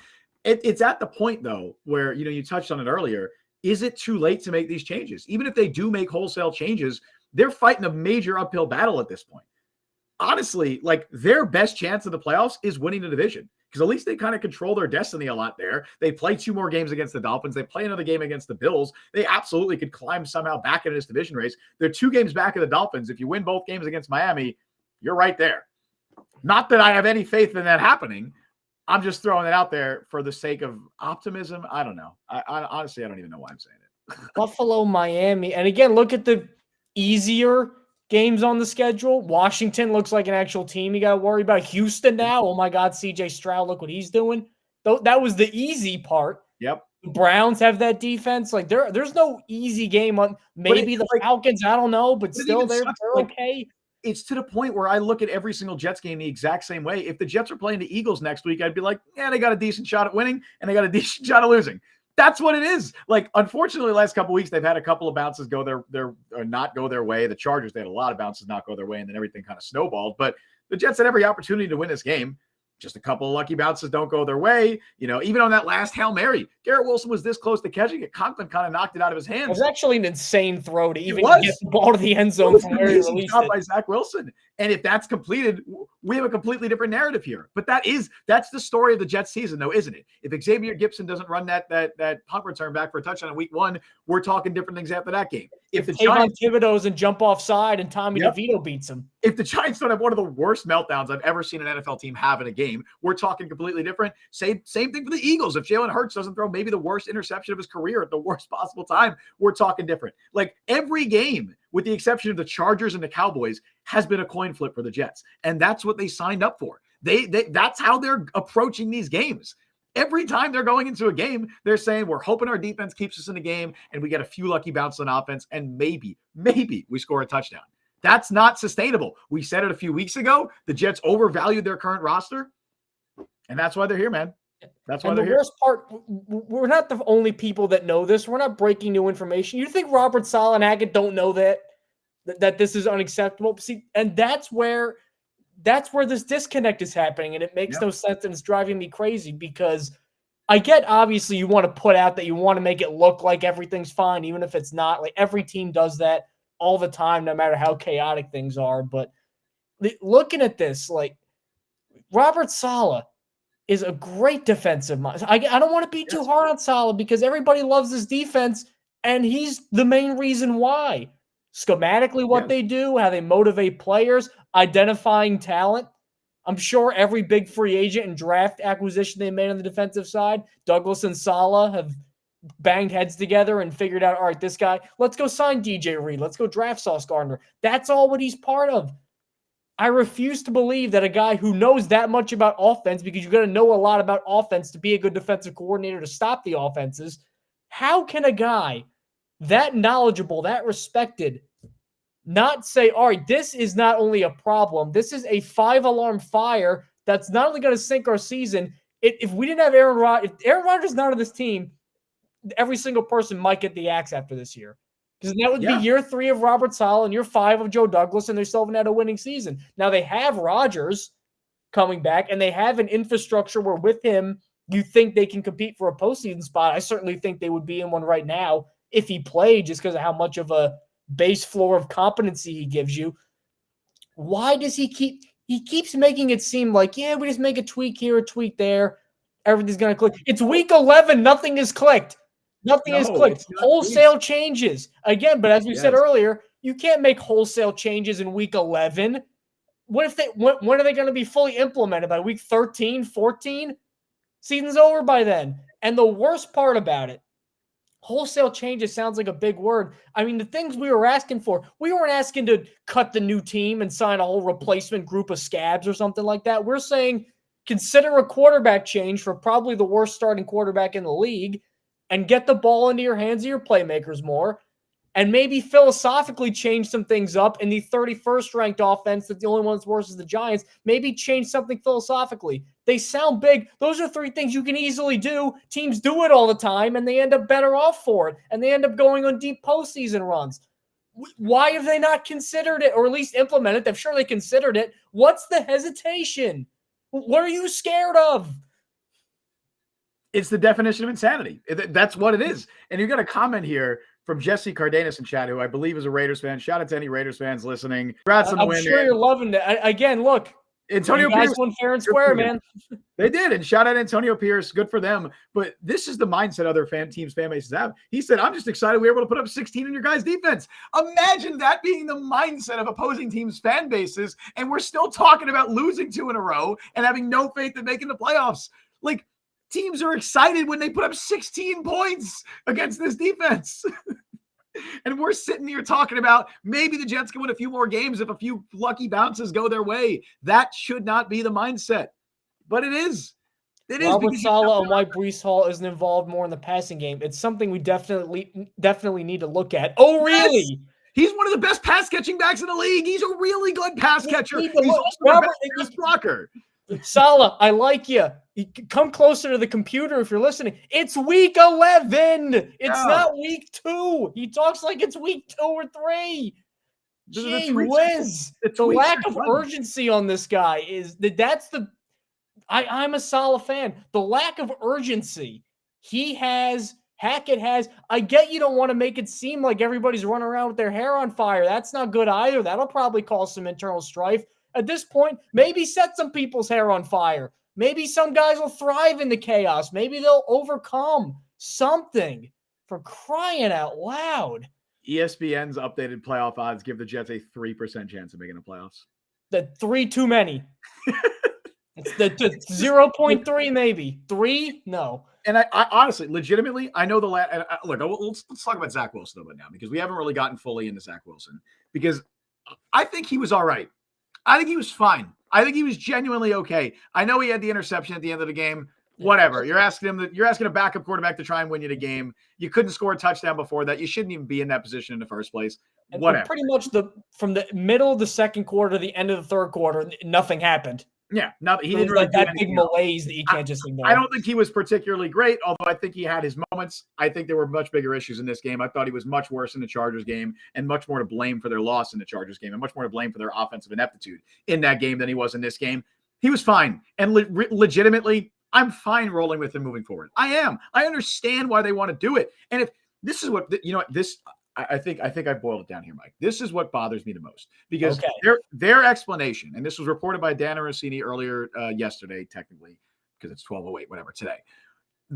It's at the point, though, where, you touched on it earlier. Is it too late to make these changes? Even if they do make wholesale changes, they're fighting a major uphill battle at this point. Honestly, like, their best chance of the playoffs is winning the division, because at least they kind of control their destiny a lot there. They play 2 more games against the Dolphins. They play another game against the Bills. They absolutely could climb somehow back into this division race. They're 2 games back of the Dolphins. If you win both games against Miami, you're right there. Not that I have any faith in that happening. I'm just throwing it out there for the sake of optimism. I don't know. I honestly, I don't even know why I'm saying it. Buffalo, Miami. And again, look at the easier games on the schedule. Washington looks like an actual team you got to worry about. Houston now. Oh my God, CJ Stroud, look what he's doing. That was the easy part. Yep. The Browns have that defense. Like, there's no easy game on maybe the Falcons. I don't know, but still they're okay. It's to the point where I look at every single Jets game the exact same way. If the Jets are playing the Eagles next week, I'd be like, yeah, they got a decent shot at winning and they got a decent shot at losing. That's what it is. Like, unfortunately, the last couple of weeks, they've had a couple of bounces go or not go their way. The Chargers, they had a lot of bounces not go their way, and then everything kind of snowballed. But the Jets had every opportunity to win this game. Just a couple of lucky bounces don't go their way. Even on that last Hail Mary, Garrett Wilson was this close to catching it. Conklin kind of knocked it out of his hands. It was actually an insane throw to even get the ball to the end zone from where he released it. By Zach Wilson. And if that's completed, we have a completely different narrative here. But that's the story of the Jets season, though, isn't it? If Xavier Gibson doesn't run that punt return back for a touchdown in week 1, we're talking different things after that game. If the Giants Thibodeau's and jump off side and Tommy DeVito beats him. If the Giants don't have one of the worst meltdowns I've ever seen an NFL team have in a game, we're talking completely different. Same thing for the Eagles. If Jalen Hurts doesn't throw maybe the worst interception of his career at the worst possible time, we're talking different. Like, every game, with the exception of the Chargers and the Cowboys, has been a coin flip for the Jets. And that's what they signed up for. That's how they're approaching these games. Every time they're going into a game, they're saying, we're hoping our defense keeps us in the game and we get a few lucky bounces on offense and maybe we score a touchdown. That's not sustainable. We said it a few weeks ago. The Jets overvalued their current roster, and that's why they're here, man. That's why they're here. And the worst part, we're not the only people that know this. We're not breaking new information. You think Robert Saleh and Hackett don't know that this is unacceptable? See, and that's where this disconnect is happening, and it makes no sense, and it's driving me crazy, because I get, obviously, you want to put out that you want to make it look like everything's fine, even if it's not. Like, every team does that all the time, no matter how chaotic things are. But looking at this, like, Robert Saleh is a great defensive mind. I don't want to be too hard on Saleh, because everybody loves his defense, and he's the main reason why. Schematically, what they do, how they motivate players, identifying talent. I'm sure every big free agent and draft acquisition they made on the defensive side, Douglas and Saleh have banged heads together and figured out, all right, this guy, let's go sign DJ Reed. Let's go draft Sauce Gardner. That's all what he's part of. I refuse to believe that a guy who knows that much about offense, because you got to know a lot about offense to be a good defensive coordinator to stop the offenses. How can a guy that knowledgeable, that respected, not say, all right, this is not only a problem, this is a 5-alarm fire that's not only going to sink our season. If we didn't have Aaron Rodgers, if Aaron Rodgers is not on this team, every single person might get the axe after this year. Because that would be year 3 of Robert Saleh and year 5 of Joe Douglas, and they still haven't had a winning season. Now they have Rodgers coming back, and they have an infrastructure where with him, you think they can compete for a postseason spot. I certainly think they would be in one right now if he played, just because of how much of a base floor of competency he gives you. Why does he keeps making it seem like, we just make a tweak here, a tweak there, everything's going to click. It's week 11. Nothing is clicked. Nothing is clicked. Wholesale changes. Again, but as we said earlier, you can't make wholesale changes in week 11. When are they going to be fully implemented? By week 13, 14? Season's over by then. And the worst part about it, wholesale changes sounds like a big word. I mean, the things we were asking for, we weren't asking to cut the new team and sign a whole replacement group of scabs or something like that. We're saying consider a quarterback change for probably the worst starting quarterback in the league and get the ball into your hands of your playmakers more. and maybe philosophically change some things up in the 31st ranked offense that the only one that's worse is the Giants. Maybe change something philosophically. They sound big. Those are three things you can easily do. Teams do it all the time, and they end up better off for it, and they end up going on deep postseason runs. Why have they not considered it, or at least implemented it? I'm sure they considered it. What's the hesitation? What are you scared of? It's the definition of insanity. That's what it is. And you got a comment here from Jesse Cardenas in chat, who I believe is a Raiders fan. Shout out to any Raiders fans listening. Congrats on the win. I'm sure you're loving it. Again, look, Antonio you guys Pierce won fair and square, man. They did, and shout out Antonio Pierce. Good for them. But this is the mindset other teams, fan bases have. He said, I'm just excited we were able to put up 16 in your guys' defense. Imagine that being the mindset of opposing teams' fan bases, and we're still talking about losing 2 in a row and having no faith in making the playoffs. Like, teams are excited when they put up 16 points against this defense. And we're sitting here talking about maybe the Jets can win a few more games if a few lucky bounces go their way. That should not be the mindset. But it is. It is. Robert Saleh and why Breece Hall isn't involved more in the passing game. It's something we definitely need to look at. Oh, really? Yes. He's one of the best pass catching backs in the league. He's a really good pass catcher. He's also Robert, a pass blocker. Saleh, I like you. Come closer to the computer if you're listening. It's week 11. It's not week 2. He talks like it's week 2 or 3. Gee whiz. The lack of urgency on this guy is that's the. I'm a Saleh fan. The lack of urgency he has, Hackett has. I get you don't want to make it seem like everybody's running around with their hair on fire. That's not good either. That'll probably cause some internal strife. At this point, maybe set some people's hair on fire. Maybe some guys will thrive in the chaos. Maybe they'll overcome something, for crying out loud. ESPN's updated playoff odds give the Jets a 3% chance of making the playoffs. The 3 too many. It's the 0.3 maybe. 3? No. And I honestly, legitimately, I know look, let's talk about Zach Wilson a little bit now, because we haven't really gotten fully into Zach Wilson, because I think he was all right. I think he was fine. I think he was genuinely okay. I know he had the interception at the end of the game. Whatever. You're asking a backup quarterback to try and win you the game. You couldn't score a touchdown before that. You shouldn't even be in that position in the first place. Whatever. And pretty much from the middle of the second quarter to the end of the third quarter, nothing happened. Yeah, he didn't really like that big malaise that you can't just ignore. I don't think he was particularly great, although I think he had his moments. I think there were much bigger issues in this game. I thought he was much worse in the Chargers game, and much more to blame for their loss in the Chargers game, and much more to blame for their offensive ineptitude in that game than he was in this game. He was fine, and legitimately, I'm fine rolling with him moving forward. I am. I understand why they want to do it, and if this is what this. I think I boiled it down here, Mike. This is what bothers me the most, because their explanation, and this was reported by Dan Rossini earlier yesterday, technically, because it's 12:08, whatever, today.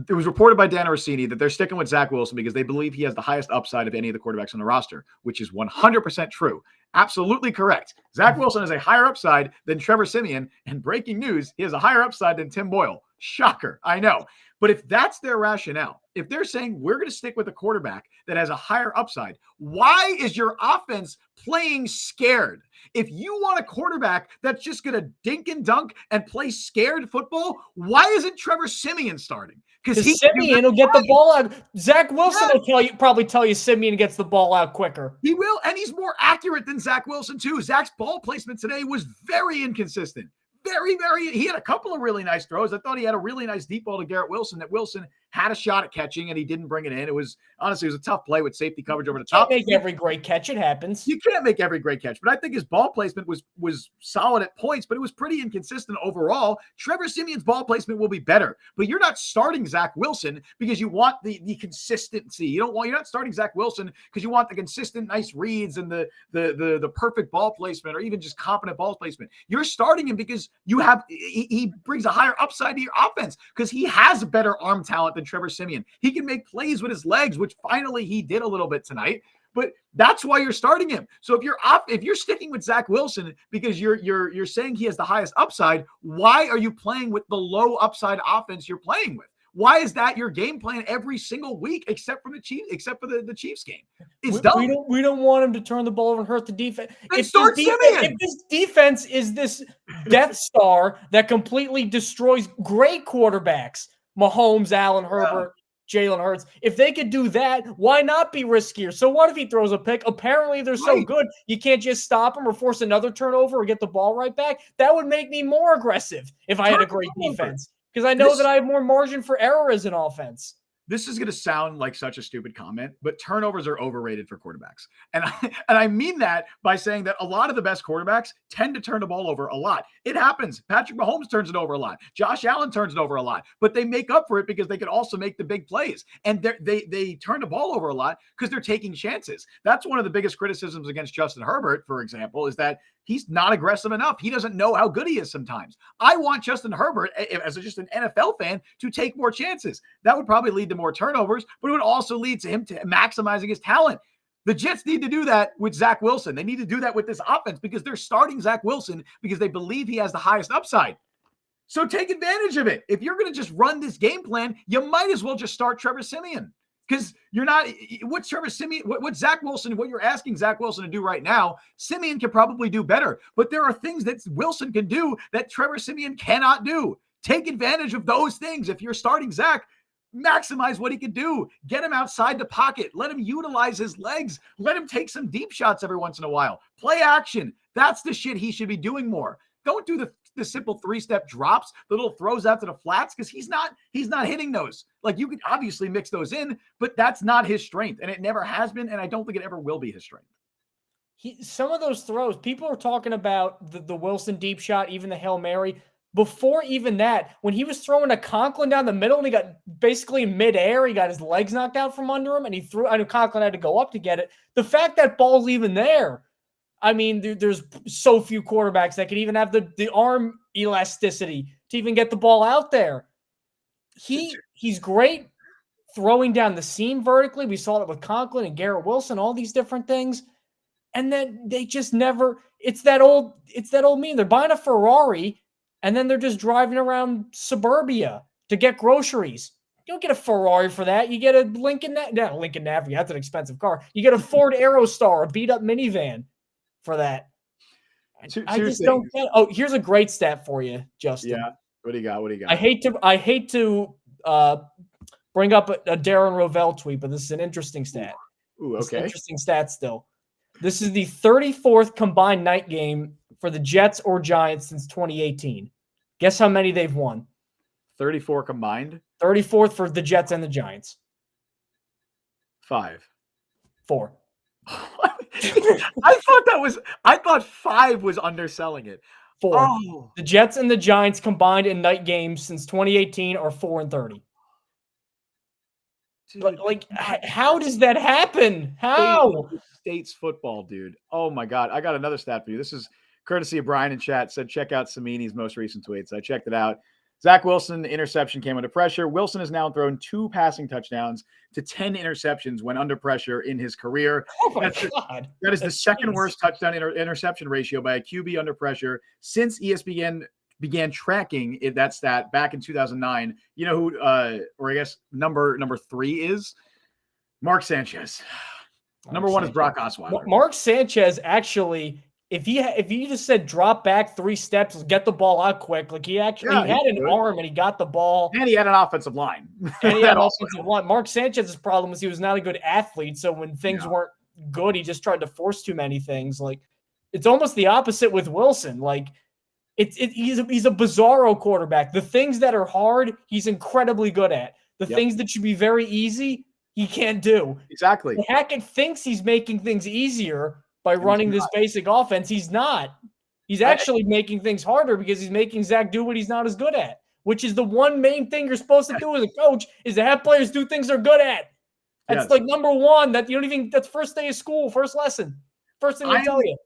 It was reported by Dan Rossini that they're sticking with Zach Wilson because they believe he has the highest upside of any of the quarterbacks on the roster, which is 100% true. Absolutely correct. Zach Wilson has a higher upside than Trevor Siemian, and breaking news, he has a higher upside than Tim Boyle. Shocker, I know. But if that's their rationale, if they're saying we're going to stick with a quarterback that has a higher upside, why is your offense playing scared? If you want a quarterback that's just going to dink and dunk and play scared football, why isn't Trevor Siemian starting? Because Siemian will get the ball out. Zach Wilson will probably tell you Siemian gets the ball out quicker. He will, and he's more accurate than Zach Wilson too. Zach's ball placement today was very inconsistent. He had a couple of really nice throws. I thought he had a really nice deep ball to Garrett Wilson that Wilson had a shot at catching, and he didn't bring it in. It was a tough play with safety coverage over the top. You can't make every great catch. It happens. You can't make every great catch, but I think his ball placement was solid at points, but it was pretty inconsistent overall. Trevor Siemian's ball placement will be better, but you're not starting Zach Wilson because you want the consistency. You're not starting Zach Wilson because you want the consistent nice reads and the perfect ball placement, or even just competent ball placement. You're starting him because he brings a higher upside to your offense, because he has better arm talent than Trevor Siemian. He can make plays with his legs, which finally he did a little bit tonight. But that's why you're starting him. So if you're sticking with Zach Wilson because you're saying he has the highest upside, why are you playing with the low upside offense you're playing with? Why is that your game plan every single week, except for the Chiefs game? It's dumb. We don't want him to turn the ball over and hurt the defense. If this defense is this Death Star that completely destroys great quarterbacks, Mahomes, Allen, Herbert, Jalen Hurts. If they could do that, why not be riskier? So what if he throws a pick? Apparently they're so good, you can't just stop him or force another turnover or get the ball right back. That would make me more aggressive if I had a great defense, because I know that I have more margin for error as an offense. This is going to sound like such a stupid comment, but turnovers are overrated for quarterbacks. And I mean that by saying that a lot of the best quarterbacks tend to turn the ball over a lot. It happens. Patrick Mahomes turns it over a lot. Josh Allen turns it over a lot, but they make up for it because they can also make the big plays. And they turn the ball over a lot because they're taking chances. That's one of the biggest criticisms against Justin Herbert, for example, is that he's not aggressive enough. He doesn't know how good he is sometimes. I want Justin Herbert, as just an NFL fan, to take more chances. That would probably lead to more turnovers, but it would also lead to him to maximizing his talent. The Jets need to do that with Zach Wilson. They need to do that with this offense because they're starting Zach Wilson because they believe he has the highest upside. So take advantage of it. If you're going to just run this game plan, you might as well just start Trevor Siemian. Because you're not, what Trevor Siemian, what Zach Wilson, what you're asking Zach Wilson to do right now, Siemian can probably do better. But there are things that Wilson can do that Trevor Siemian cannot do. Take advantage of those things. If you're starting Zach, maximize what he can do. Get him outside the pocket. Let him utilize his legs. Let him take some deep shots every once in a while. Play action. That's the shit he should be doing more. Don't do the simple 3-step drops, the little throws out to the flats, because he's not hitting those. Like, you could obviously mix those in, but that's not his strength, and it never has been, and I don't think it ever will be his strength. Some of those throws, people are talking about the Wilson deep shot, even the Hail Mary. Before even that, when he was throwing a Conklin down the middle and he got basically in midair, he got his legs knocked out from under him and he threw. I know Conklin had to go up to get it. The fact that ball's even there, I mean, there's so few quarterbacks that could even have the arm elasticity to even get the ball out there. He's great throwing down the seam vertically. We saw it with Conklin and Garrett Wilson, all these different things. And then they just never, it's that old meme. They're buying a Ferrari and then they're just driving around suburbia to get groceries. You don't get a Ferrari for that. You get a Lincoln Navigator. That's an expensive car. You get a Ford Aerostar, a beat-up minivan for that. I just don't get it. Oh, here's a great stat for you, Justin. Yeah. What do you got? I hate to bring up a Darren Rovell tweet, but this is an interesting stat. Ooh, okay. Interesting stat still. This is the 34th combined night game for the Jets or Giants since 2018. Guess how many they've won? 34 combined? 34th for the Jets and the Giants. 5. 4. I thought 5 was underselling it. 4. Oh. The Jets and the Giants combined in night games since 2018 are 4-30. Dude, like, how does that happen? How? States football, dude. Oh my God. I got another stat for you. This is courtesy of Brian in chat. Said, check out Samini's most recent tweets. I checked it out. Zach Wilson, interception came under pressure. Wilson has now thrown 2 passing touchdowns to 10 interceptions when under pressure in his career. Oh my God. That is the second worst touchdown interception ratio by a QB under pressure since ESPN began tracking that stat back in 2009. You know who, or I guess number 3 is? Mark Sanchez. Number 1 is Brock Osweiler. Mark Sanchez actually, if he just said drop back 3 steps, get the ball out quick, like he had an arm and he got the ball. And he had an offensive line. Mark Sanchez's problem was he was not a good athlete, so when things weren't good, he just tried to force too many things. Like, it's almost the opposite with Wilson. Like, he's a bizarro quarterback. The things that are hard, he's incredibly good at. The things that should be very easy, he can't do. Exactly. Hackett thinks he's making things easier by running this basic offense. He's not. He's actually making things harder because he's making Zach do what he's not as good at, which is the one main thing you're supposed to do as a coach, is to have players do things they're good at. That's like number 1. That you don't even. That's first day of school, first lesson, first thing they tell you.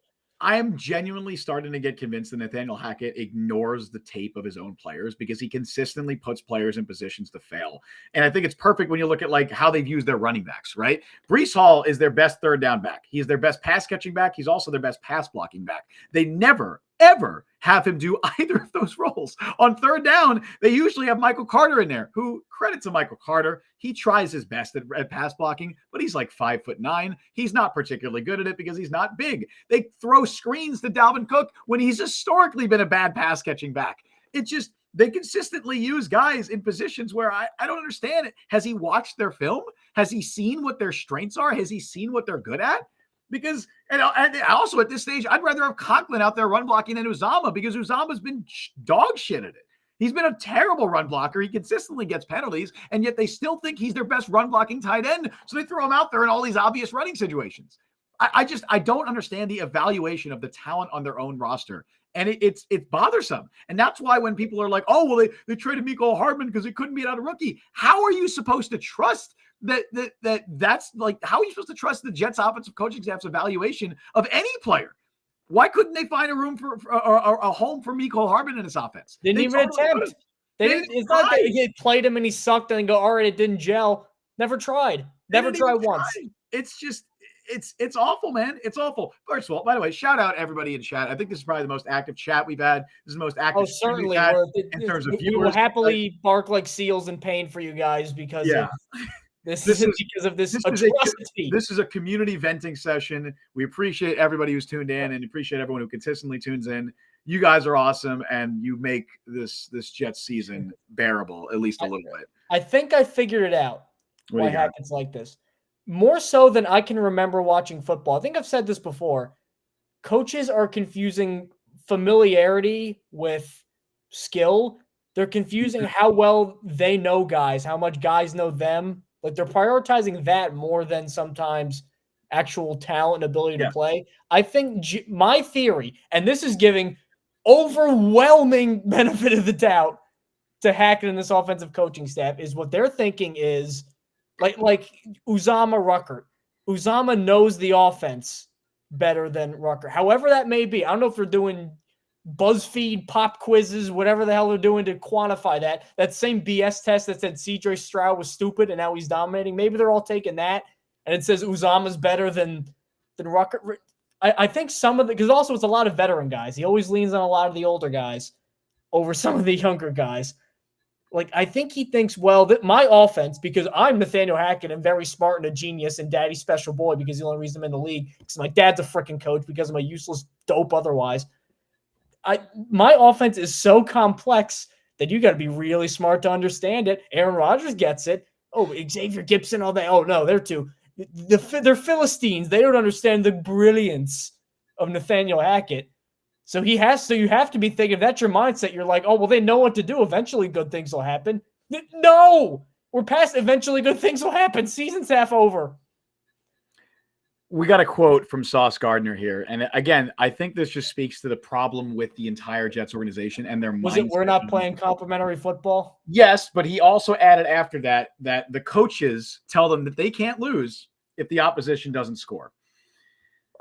I am genuinely starting to get convinced that Nathaniel Hackett ignores the tape of his own players because he consistently puts players in positions to fail. And I think it's perfect when you look at like how they've used their running backs, right? Breece Hall is their best third down back. He's their best pass catching back. He's also their best pass blocking back. They never, ever have him do either of those roles. On third down, they usually have Michael Carter in there, who, credit to Michael Carter, he tries his best at pass blocking, but he's like 5'9". He's not particularly good at it because he's not big. They throw screens to Dalvin Cook when he's historically been a bad pass catching back. It just, They consistently use guys in positions where I don't understand it. Has he watched their film? Has he seen what their strengths are? Has he seen what they're good at? Because, and also at this stage, I'd rather have Conklin out there run blocking than Uzama, because Uzama's been dog shit at it. He's been a terrible run blocker. He consistently gets penalties, and yet they still think he's their best run blocking tight end. So they throw him out there in all these obvious running situations. I don't understand the evaluation of the talent on their own roster. And it's bothersome. And that's why when people are like, oh, well, they traded Mecole Hardman because he couldn't beat out a rookie. How are you supposed to trust that's like, how are you supposed to trust the Jets offensive coaching staff's evaluation of any player? Why couldn't they find a room for a home for Mecole Hardman in this offense? Didn't even attempt. It's not that they played him and he sucked and go, all right, it didn't gel. Never tried. Never tried once. It's just, it's awful, man. It's awful. First of all, by the way, shout out everybody in chat. I think this is probably the most active chat we've had. This is the most active. Oh, certainly. In terms of viewers, we will happily bark like seals in pain for you guys because this is because of this atrocity. This is a community venting session. We appreciate everybody who's tuned in and appreciate everyone who consistently tunes in. You guys are awesome, and you make this Jets season bearable, at least a little bit. I think I figured it out. Why Hackett's like this. More so than I can remember watching football. I think I've said this before. Coaches are confusing familiarity with skill. They're confusing how well they know guys, how much guys know them. Like, they're prioritizing that more than sometimes actual talent and ability to play. I think my theory, and this is giving overwhelming benefit of the doubt to Hackett and this offensive coaching staff, is what they're thinking is like Uzama Ruckert. Uzama knows the offense better than Ruckert. However that may be. I don't know if they're doing BuzzFeed pop quizzes, whatever the hell they're doing to quantify that. That same BS test that said CJ Stroud was stupid and now he's dominating. Maybe they're all taking that and it says Uzama's better than Ruckert. I think some of the, because also it's a lot of veteran guys. He always leans on a lot of the older guys over some of the younger guys. Like, I think he thinks, well, that my offense, because I'm Nathaniel Hackett and very smart and a genius and daddy's special boy because the only reason I'm in the league because my dad's a freaking coach because I'm a useless dope otherwise. My offense is so complex that you got to be really smart to understand it. Aaron Rodgers gets it. Oh, Xavier Gibson, all that. Oh, no, they're they're Philistines. They don't understand the brilliance of Nathaniel Hackett. So you have to be thinking, if that's your mindset, you're like, oh, well, they know what to do. Eventually good things will happen. No, we're past eventually good things will happen. Season's half over. We got a quote from Sauce Gardner here. And again, I think this just speaks to the problem with the entire Jets organization and their mindset. We're not playing complimentary football? Yes, but he also added after that the coaches tell them that they can't lose if the opposition doesn't score.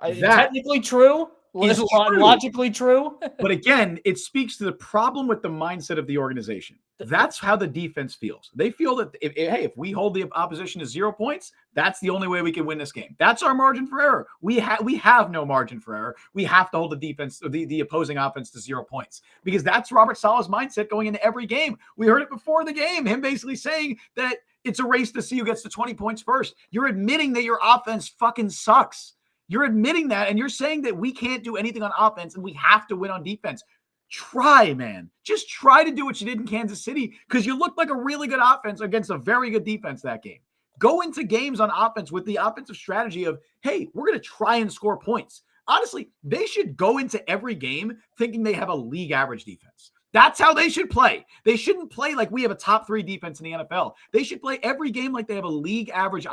Technically true. Logically true. But again, it speaks to the problem with the mindset of the organization. That's how the defense feels. They feel that if we hold the opposition to 0 points, that's the only way we can win this game. That's our margin for error. We have no margin for error. We have to hold the defense, the opposing offense, to 0 points, because that's Robert Saleh's mindset going into every game. We heard it before the game, him basically saying that it's a race to see who gets to 20 points first. You're admitting that your offense fucking sucks. You're admitting that, and you're saying that we can't do anything on offense and we have to win on defense. Try, man. Just try to do what you did in Kansas City, because you looked like a really good offense against a very good defense that game. Go into games on offense with the offensive strategy of, hey, we're going to try and score points. Honestly, they should go into every game thinking they have a league average defense. That's how they should play. They shouldn't play like we have a top 3 defense in the NFL. They should play every game like they have a league average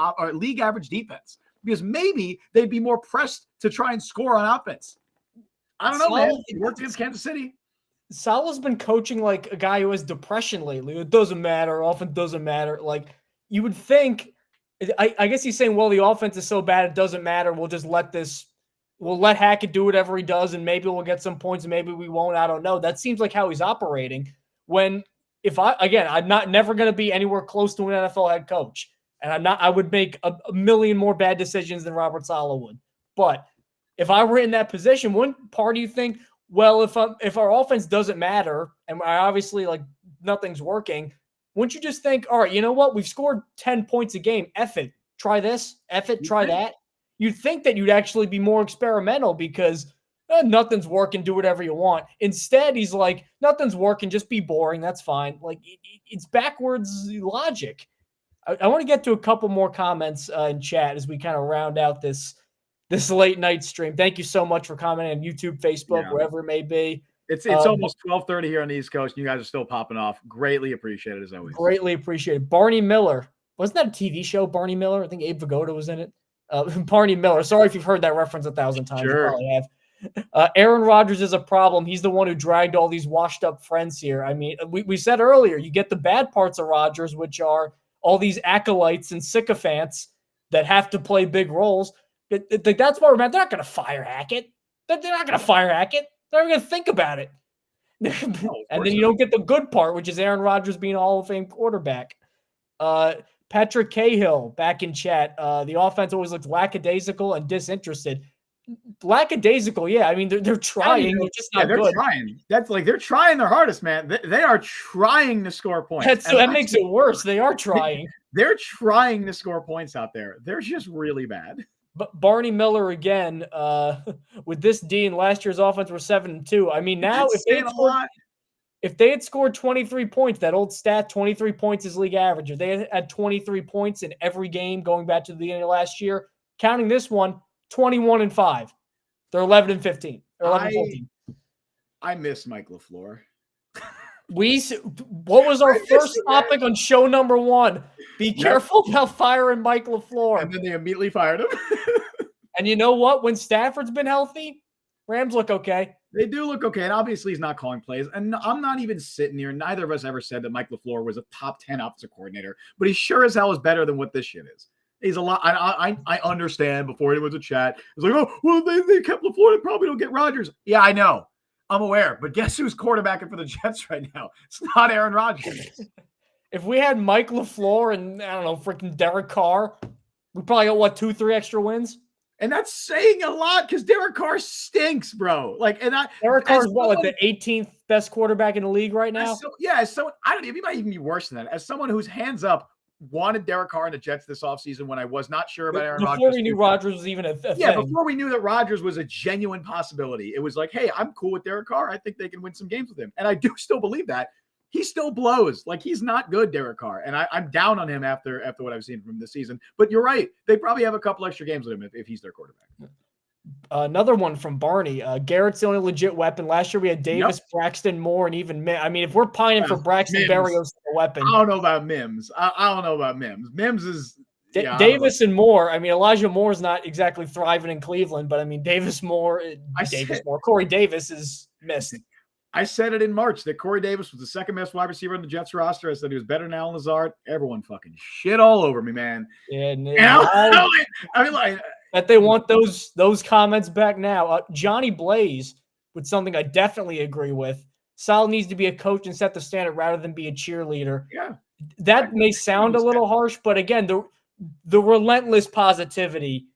defense, because maybe they'd be more pressed to try and score on offense. I don't know, man. It worked against Kansas City. Saleh's been coaching like a guy who has depression lately. It doesn't matter. Often doesn't matter. Like, you would think, I guess he's saying, well, the offense is so bad it doesn't matter. We'll just we'll let Hackett do whatever he does, and maybe we'll get some points and maybe we won't. I don't know. That seems like how he's operating. When, I'm never going to be anywhere close to an NFL head coach. And I would make a million more bad decisions than Robert Saleh would. But if I were in that position, wouldn't part of you think, well, if our offense doesn't matter and obviously like nothing's working, wouldn't you just think, all right, you know what? We've scored 10 points a game. F it. Try this. F it. Try that. You'd think that you'd actually be more experimental, because Nothing's working, do whatever you want. Instead, he's like, nothing's working, just be boring. That's fine. Like, it's backwards logic. I want to get to a couple more comments in chat as we kind of round out this late night stream. Thank you so much for commenting on YouTube, Facebook, wherever it may be. It's almost 12:30 here on the East Coast. And you guys are still popping off. Greatly appreciated as always. Greatly appreciated. Barney Miller. Wasn't that a TV show, Barney Miller? I think Abe Vigoda was in it. Barney Miller. Sorry if you've heard that reference 1,000 times. Sure. You probably have. Aaron Rodgers is a problem. He's the one who dragged all these washed up friends here. I mean, we said earlier, you get the bad parts of Rodgers, which are all these acolytes and sycophants that have to play big roles. That's why we're mad. They're not going to fire Hackett. They're not going to fire Hackett. They're not going to think about it. And then you don't get the good part, which is Aaron Rodgers being a Hall of Fame quarterback. Patrick Cahill back in chat. The offense always looks lackadaisical and disinterested. Lackadaisical, yeah. I mean, they're trying. They're just not they're good. Trying. That's like they're trying their hardest, man. They are trying to score points. That makes it worse. They are trying. They're trying to score points out there. They're just really bad. But Barney Miller again, with this D and last year's offense were 7-2. I mean, now if they had scored 23 points, that old stat, 23 points is league average. If they had 23 points in every game going back to the beginning of last year, counting this one, 21-5. They're 11-15. Or 11-14. I miss Mike LaFleur. What was our first topic on show number 1? Be careful about firing Mike LaFleur. And then they immediately fired him. And you know what? When Stafford's been healthy, Rams look okay. They do look okay. And obviously he's not calling plays. And I'm not even sitting here. Neither of us ever said that Mike LaFleur was a top 10 offensive coordinator. But he sure as hell is better than what this shit is. He's a lot. I understand before it was a chat. It's like, oh, well, they kept LaFleur. They probably don't get Rodgers. Yeah, I know. I'm aware. But guess who's quarterbacking for the Jets right now? It's not Aaron Rodgers. If we had Mike LaFleur and, I don't know, freaking Derek Carr, we probably got, 2-3 extra wins? And that's saying a lot because Derek Carr stinks, bro. Derek Carr is the 18th best quarterback in the league right now? So I don't know. He might even be worse than that. As someone whose hands up wanted Derek Carr in the Jets this offseason when I was not sure about Aaron Rodgers. Before we knew Rodgers was even a thing. Before we knew that Rodgers was a genuine possibility. It was like, hey, I'm cool with Derek Carr. I think they can win some games with him. And I do still believe that. He still blows. Like, he's not good, Derek Carr. And I'm down on him after what I've seen from him this season. But you're right. They probably have a couple extra games with him if he's their quarterback. Another one from Barney. Garrett's the only legit weapon. Last year we had Davis, Braxton, Moore, and even I mean, if we're pining for Braxton Berrios as a weapon. I don't know about Mims. I don't know about Mims. Mims is Davis and Moore. I mean, Elijah Moore's not exactly thriving in Cleveland, but I mean, Corey Davis is missed. I said it in March that Corey Davis was the second best wide receiver on the Jets roster. I said he was better than Alan Lazard. Everyone fucking shit all over me, man. Yeah, that they want those comments back now. Johnny Blaze with something I definitely agree with. Sal needs to be a coach and set the standard rather than be a cheerleader. Yeah, that may sound a little harsh, but again, the relentless positivity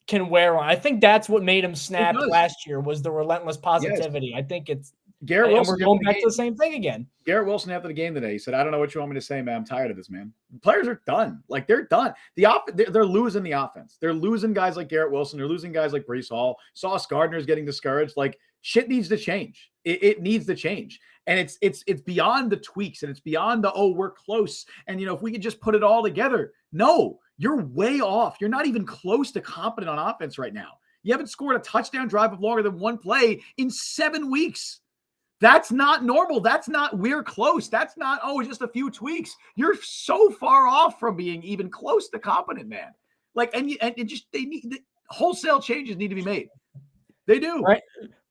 can wear on. I think that's what made him snap last year was the relentless positivity. Yes. I think it's Garrett Wilson. We're going back to the same thing again. Garrett Wilson after the game today, he said, "I don't know what you want me to say, man. I'm tired of this, man. The players are done. Like, they're done. They're losing the offense. They're losing guys like Garrett Wilson. They're losing guys like Breece Hall. Sauce Gardner's getting discouraged. Like, shit needs to change. It needs to change. And it's beyond the tweaks and it's beyond we're close. And if we could just put it all together. No, you're way off. You're not even close to competent on offense right now. You haven't scored a touchdown drive of longer than one play in 7 weeks. That's not normal. That's not we're close. That's not, just a few tweaks. You're so far off from being even close to competent, man. Like, they need wholesale changes need to be made. They do. Right.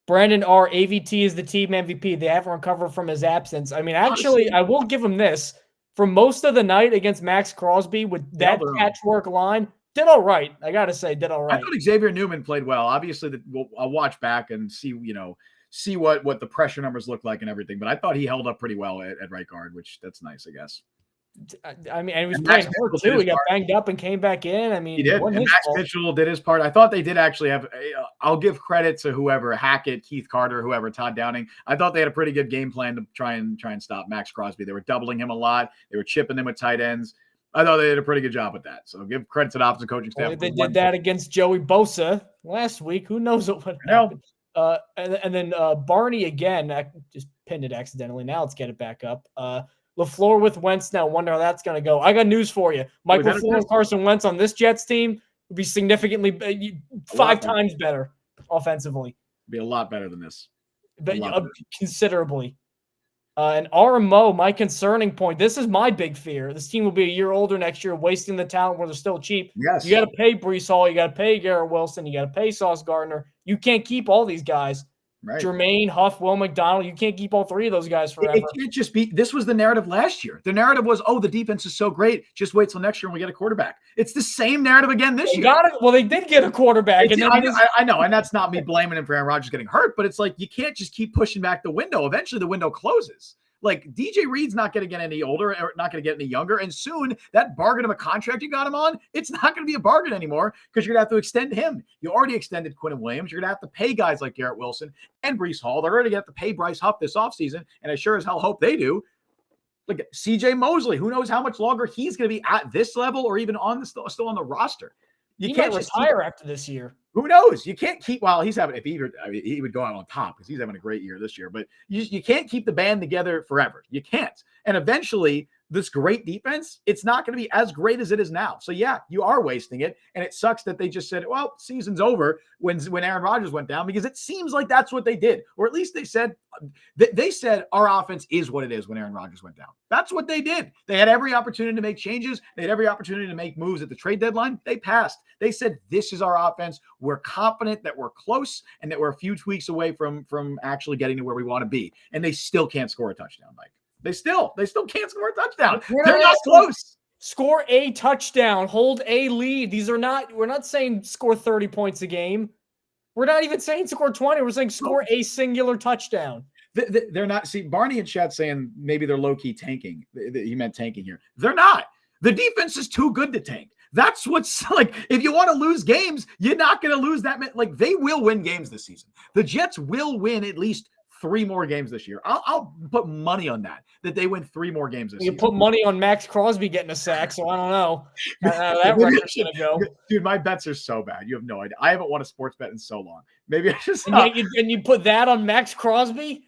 Brandon R. AVT is the team MVP. They haven't recovered from his absence. I mean, actually, honestly, I will give him this. For most of the night against Max Crosby with that patchwork line, did all right. I got to say, did all right. I thought Xavier Newman played well. Obviously, I'll watch back and see, see what the pressure numbers look like and everything. But I thought he held up pretty well at right guard, which that's nice, I guess. I mean, and he was playing hurt too. He got banged up and came back in. I mean, he did. And Max Mitchell did his part. I thought they did actually have. I'll give credit to whoever, Hackett, Keith Carter, whoever, Todd Downing. I thought they had a pretty good game plan to try and stop Max Crosby. They were doubling him a lot. They were chipping him with tight ends. I thought they did a pretty good job with that. So give credit to the offensive coaching staff. They did that against Joey Bosa last week. Who knows what happened? And then Barney again. I just pinned it accidentally. Now let's get it back up. LaFleur with Wentz now. Wonder how that's going to go. I got news for you. Mike LaFleur and Carson Wentz on this Jets team would be significantly 5 times better offensively. Be a lot better than this. But considerably. And RMO, my concerning point, this is my big fear. This team will be a year older next year, wasting the talent where they're still cheap. Yes. You got to pay Breece Hall. You got to pay Garrett Wilson. You got to pay Sauce Gardner. You can't keep all these guys. Right. Jermaine, Huff, Will McDonald. You can't keep all 3 of those guys forever. It can't just be – this was the narrative last year. The narrative was, the defense is so great. Just wait till next year when we get a quarterback. It's the same narrative again this year. Well, they did get a quarterback. I know, and that's not me blaming him for Aaron Rodgers getting hurt, but it's like you can't just keep pushing back the window. Eventually the window closes. Like DJ Reed's not going to get any older or not going to get any younger. And soon that bargain of a contract you got him on, it's not going to be a bargain anymore because you're going to have to extend him. You already extended Quinn Williams. You're going to have to pay guys like Garrett Wilson and Breece Hall. They're already going to have to pay Bryce Huff this offseason. And I sure as hell hope they do. Look at CJ Mosley. Who knows how much longer he's going to be at this level or even on the still on the roster. You can't retire after this year. Who knows? You can't keep. Well, he's having. He would go out on top because he's having a great year this year. But you can't keep the band together forever. You can't. And eventually, this great defense, it's not going to be as great as it is now. So yeah, you are wasting it, and it sucks that they just said, "Well, season's over" when Aaron Rodgers went down, because it seems like that's what they did, or at least they said our offense is what it is when Aaron Rodgers went down. That's what they did. They had every opportunity to make changes. They had every opportunity to make moves at the trade deadline. They passed. They said, "This is our offense. We're confident that we're close and that we're a few tweaks away from actually getting to where we want to be." And they still can't score a touchdown, Mike. They still can't score a touchdown. They're not close. Score a touchdown, hold a lead. We're not saying score 30 points a game. We're not even saying score 20. We're saying score a singular touchdown. They're not. See, Barney and chat saying maybe they're low-key tanking. He meant tanking here. They're not. The defense is too good to tank. That's what's like. If you want to lose games, you're not going to lose that many. Like, they will win games this season. The Jets will win at least 3 more games this year. I'll put money on that they win 3 more games this season. You put money on Max Crosby getting a sack, so I don't know. That record's going to go. Dude, my bets are so bad. You have no idea. I haven't won a sports bet in so long. Maybe I just and you put that on Max Crosby?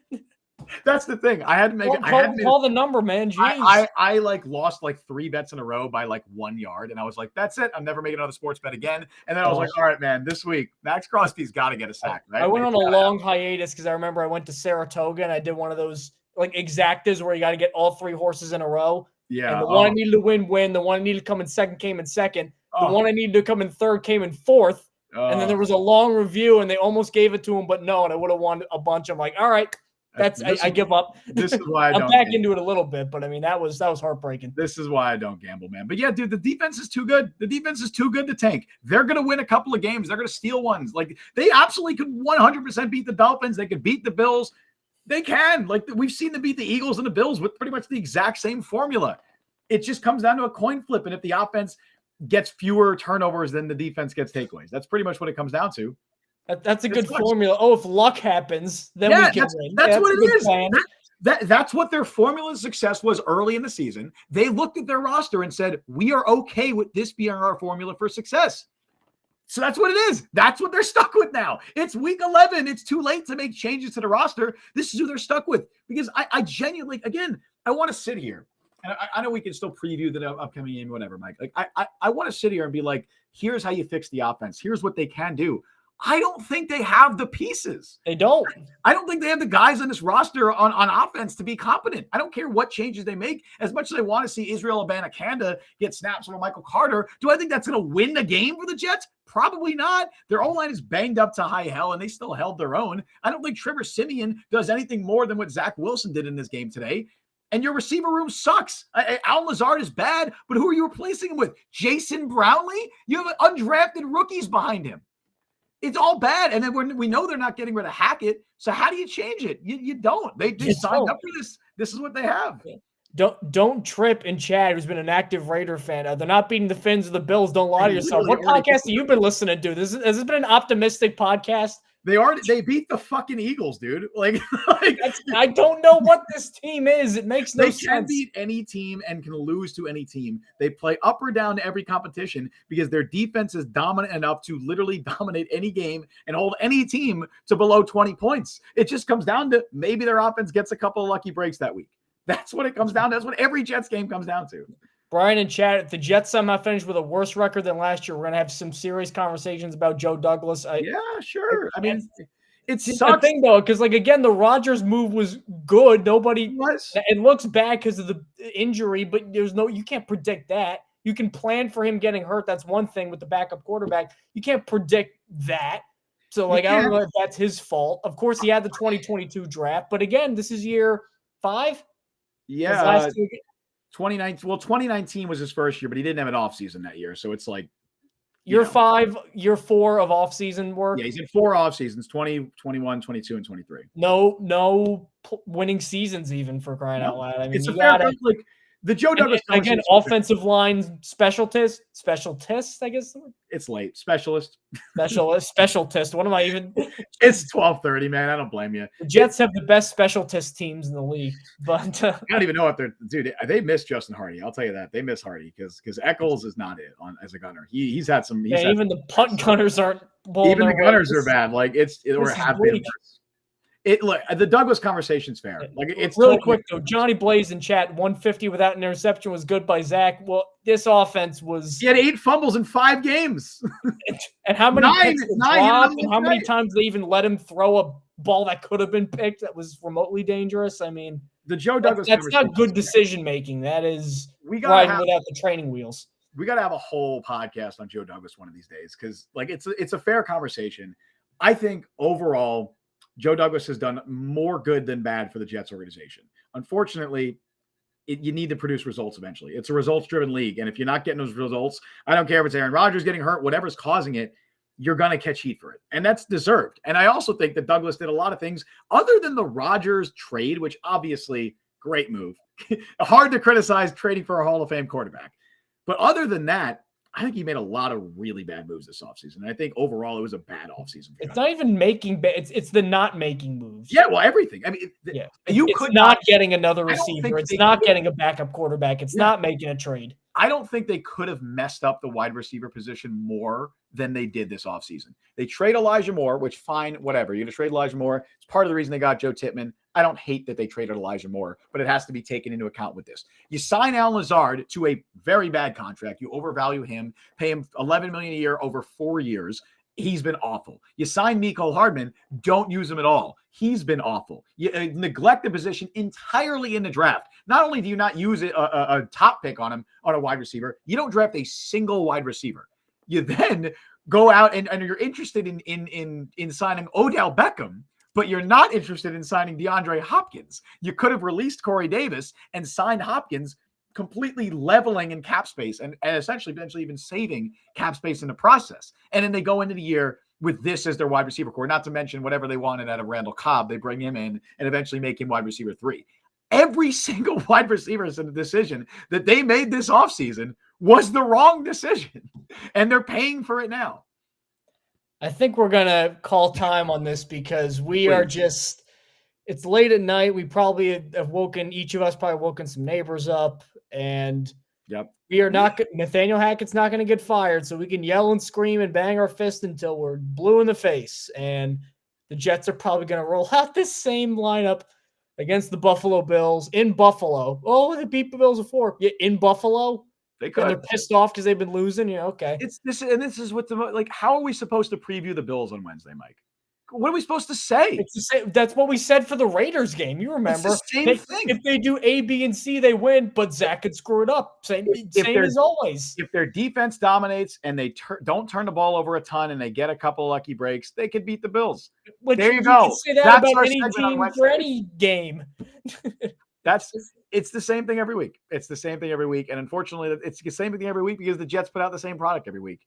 That's the thing. I had to make it. Call the number, man. Jeez. I lost 3 bets in a row by 1 yard, and I was like, "That's it. I'm never making another sports bet again." And then I was like, "All right, man. This week, Max Crosby's got to get a sack." Right? I went on a long hiatus because I remember I went to Saratoga and I did one of those exactas where you got to get all 3 horses in a row. Yeah. And the one I needed to win. The one I needed to come in second came in second. The one I needed to come in third came in fourth. And then there was a long review, and they almost gave it to him, but no. And I would have won a bunch. I'm like, all right. I give up. This is why I'm back into it a little bit, but I mean that was heartbreaking. This is why I don't gamble, man. But yeah, dude, the defense is too good. The defense is too good to tank. They're gonna win a couple of games. They're gonna steal ones. They absolutely could 100% beat the Dolphins. They could beat the Bills. They can. We've seen them beat the Eagles and the Bills with pretty much the exact same formula. It just comes down to a coin flip, and if the offense gets fewer turnovers than the defense gets takeaways, that's pretty much what it comes down to. That's a good formula. Oh, if luck happens, then we can win. That's what it is. That's what their formula of success was early in the season. They looked at their roster and said, "We are okay with this being our formula for success." So that's what it is. That's what they're stuck with now. It's week 11. It's too late to make changes to the roster. This is who they're stuck with. Because I genuinely, again, I want to sit here. And I know we can still preview the upcoming game, whatever, Mike. I want to sit here and be like, here's how you fix the offense. Here's what they can do. I don't think they have the pieces. They don't. I don't think they have the guys on this roster on offense to be competent. I don't care what changes they make. As much as I want to see Israel Abanikanda get snaps from Michael Carter, do I think that's going to win the game for the Jets? Probably not. Their O-line is banged up to high hell, and they still held their own. I don't think Trevor Siemian does anything more than what Zach Wilson did in this game today. And your receiver room sucks. Al Lazard is bad, but who are you replacing him with? Jason Brownlee? You have undrafted rookies behind him. It's all bad. And then we know they're not getting rid of Hackett. So how do you change it? You don't. They signed up for this. This is what they have. Don't trip and Chad, who's been an active Raider fan. They're not beating the Fins or the Bills. Don't lie to yourself. What podcast have you been listening to? Has this been an optimistic podcast They beat the fucking Eagles, dude. Like I don't know what this team is. It makes no sense. They can beat any team and can lose to any team. They play up or down to every competition because their defense is dominant enough to literally dominate any game and hold any team to below 20 points. It just comes down to maybe their offense gets a couple of lucky breaks that week. That's what it comes down to. That's what every Jets game comes down to. Brian and Chad, if the Jets somehow finish with a worse record than last year, we're going to have some serious conversations about Joe Douglas. Yeah, sure. I mean, it sucks. The thing, though, because, like, again, the Rodgers move was good. It looks bad because of the injury, but you can't predict that. You can plan for him getting hurt. That's one thing with the backup quarterback. You can't predict that. So, like, I don't know if that's his fault. Of course, he had the 2022 draft, but again, this is year 5. Yeah. 2019 was his first year, but he didn't have an offseason that year. So it's like year 5, year 4 of offseason work. Yeah, he's in 4 off seasons, 20, 21, 22, and 23. No winning seasons even, for crying out loud. I mean, it's a fair like the Joe Douglas again, offensive line specialist, I guess. It's late. Specialist. Specialist. What am I even? It's 12:30, man. I don't blame you. The Jets have the best specialist teams in the league, but I don't even know if they miss Justin Hardy. I'll tell you that they miss Hardy because Eccles is not it as a gunner. He's had some. Even the punt gunners aren't. Even the gunners are bad. Like have been. The Douglas conversation's fair. Like it's really quick though. Johnny Blaze in chat, 150 without an interception was good by Zach. Well, this offense was. He had 8 fumbles in 5 games. And how many picks dropped, and how many times they even let him throw a ball that could have been picked that was remotely dangerous. I mean, the Joe Douglas. That's not good decision making. That is riding without the training wheels. We got to have a whole podcast on Joe Douglas one of these days because like it's a fair conversation. I think overall. Joe Douglas has done more good than bad for the Jets organization. Unfortunately, you need to produce results eventually. It's a results-driven league, and if you're not getting those results, I don't care if it's Aaron Rodgers getting hurt, whatever's causing it, you're going to catch heat for it, and that's deserved. And I also think that Douglas did a lot of things other than the Rodgers trade, which obviously, great move. Hard to criticize trading for a Hall of Fame quarterback. But other than that, I think he made a lot of really bad moves this offseason. I think overall it was a bad offseason. It's not even making it's the not making moves. Yeah, well, everything. I mean, it's not getting another receiver. It's not getting a backup quarterback. It's not making a trade. I don't think they could have messed up the wide receiver position more than they did this offseason. They trade Elijah Moore, which fine, whatever. You're going to trade Elijah Moore. It's part of the reason they got Joe Tippmann. I don't hate that they traded Elijah Moore, but it has to be taken into account with this. You sign Al Lazard to a very bad contract. You overvalue him, pay him $11 million a year over 4 years. He's been awful. You sign Mecole Hardman, don't use him at all. He's been awful. You neglect the position entirely in the draft. Not only do you not use a top pick on him, on a wide receiver, you don't draft a single wide receiver. You then go out and you're interested in signing Odell Beckham, but you're not interested in signing DeAndre Hopkins. You could have released Corey Davis and signed Hopkins, completely leveling in cap space and essentially potentially even saving cap space in the process. And then they go into the year with this as their wide receiver core, not to mention whatever they wanted out of Randall Cobb. They bring him in and eventually make him wide receiver 3. Every single wide receiver decision that they made this offseason was the wrong decision, and they're paying for it now. I think we're going to call time on this because it's late at night. We probably have woken, each of us probably woken some neighbors up, and we are not, Nathaniel Hackett's not going to get fired, so we can yell and scream and bang our fist until we're blue in the face. And the Jets are probably going to roll out this same lineup against the Buffalo Bills in Buffalo. Oh, they beat the Bills before. Yeah, in Buffalo. They could. And they're pissed off because they've been losing. Yeah, okay. This is what how are we supposed to preview the Bills on Wednesday, Mike? What are we supposed to say? It's the same, that's what we said for the Raiders game. You remember? It's the same thing. If they do A, B, and C, they win, but Zach could screw it up. Same as always. If their defense dominates and they don't turn the ball over a ton and they get a couple of lucky breaks, they could beat the Bills. There you go. Can say that about any team for any game. It's the same thing every week. It's the same thing every week. And unfortunately, it's the same thing every week because the Jets put out the same product every week.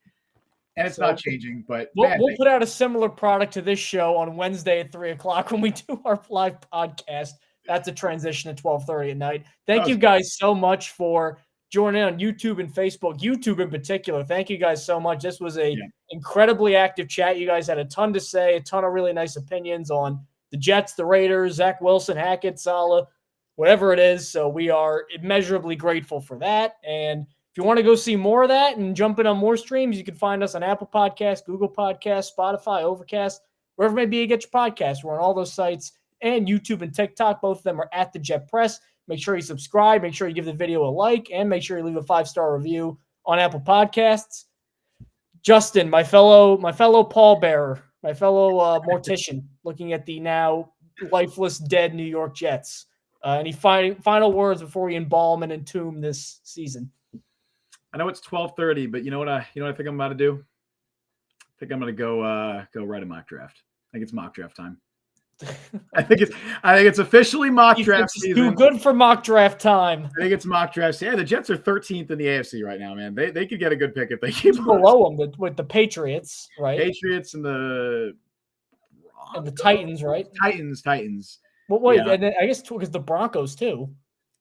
And it's not changing, but we'll put out a similar product to this show on Wednesday at 3:00 when we do our live podcast. That's a transition at 12:30 at night. Thank you guys so much for joining on YouTube and Facebook. YouTube in particular. Thank you guys so much. This was a incredibly active chat. You guys had a ton to say, a ton of really nice opinions on the Jets, the Raiders, Zach Wilson, Hackett, Saleh, whatever it is. So we are immeasurably grateful for that. And if you want to go see more of that and jump in on more streams, you can find us on Apple Podcasts, Google Podcasts, Spotify, Overcast, wherever it may be you get your podcasts. We're on all those sites, and YouTube and TikTok. Both of them are at The Jet Press. Make sure you subscribe. Make sure you give the video a like, and make sure you leave a 5-star review on Apple Podcasts. Justin, my fellow pallbearer, my fellow mortician, looking at the now lifeless, dead New York Jets. Any final words before we embalm and entomb this season? I know it's 12:30, but you know what I think I'm about to do? I think I'm going to go write a mock draft. I think it's mock draft time. I think it's officially mock draft season. Too good for mock draft time. I think it's mock draft. Yeah, the Jets are 13th in the AFC right now, man. They could get a good pick if they keep below them with the Patriots, right? Patriots and the Titans, right? Titans. Well, wait, yeah. And I guess because the Broncos too.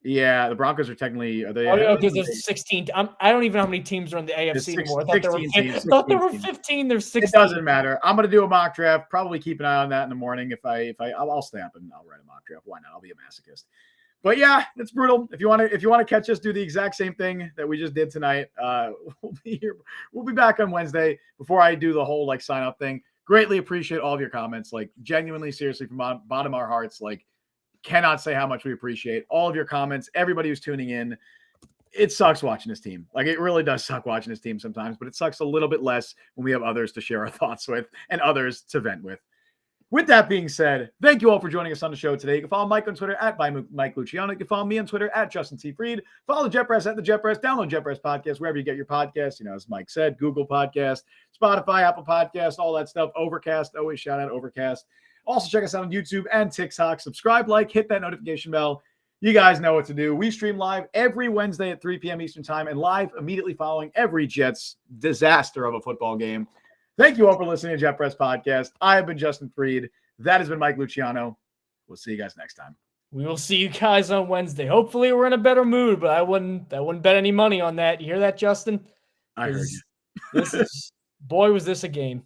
Yeah, the Broncos are technically are they? Oh, because there's 16. I don't even know how many teams are in the AFC anymore. I thought there were 15. There's 16. It doesn't matter. I'm gonna do a mock draft. Probably keep an eye on that in the morning. I'll stay up and I'll write a mock draft. Why not? I'll be a masochist. But yeah, it's brutal. If you want to catch us do the exact same thing that we just did tonight, we'll be here. We'll be back on Wednesday before I do the whole sign up thing. Greatly appreciate all of your comments. Genuinely, seriously, from bottom of our hearts, cannot say how much we appreciate all of your comments, everybody who's tuning in. It sucks watching this team. It really does suck watching this team sometimes, but it sucks a little bit less when we have others to share our thoughts with and others to vent with. With that being said, thank you all for joining us on the show today. You can follow Mike on Twitter at Mike Luciano. You can follow me on Twitter at Justin T. Fried. Follow the Jet Press at the Jet Press. Download Jet Press Podcast wherever you get your podcasts. As Mike said, Google Podcast, Spotify, Apple Podcast, all that stuff. Overcast. Always shout out Overcast. Also, check us out on YouTube and TikTok. Subscribe, hit that notification bell. You guys know what to do. We stream live every Wednesday at 3 p.m. Eastern Time and live immediately following every Jets disaster of a football game. Thank you all for listening to Jet Press Podcast. I have been Justin Fried. That has been Mike Luciano. We'll see you guys next time. We will see you guys on Wednesday. Hopefully, we're in a better mood, but I wouldn't bet any money on that. You hear that, Justin? I heard you. Boy, was this a game.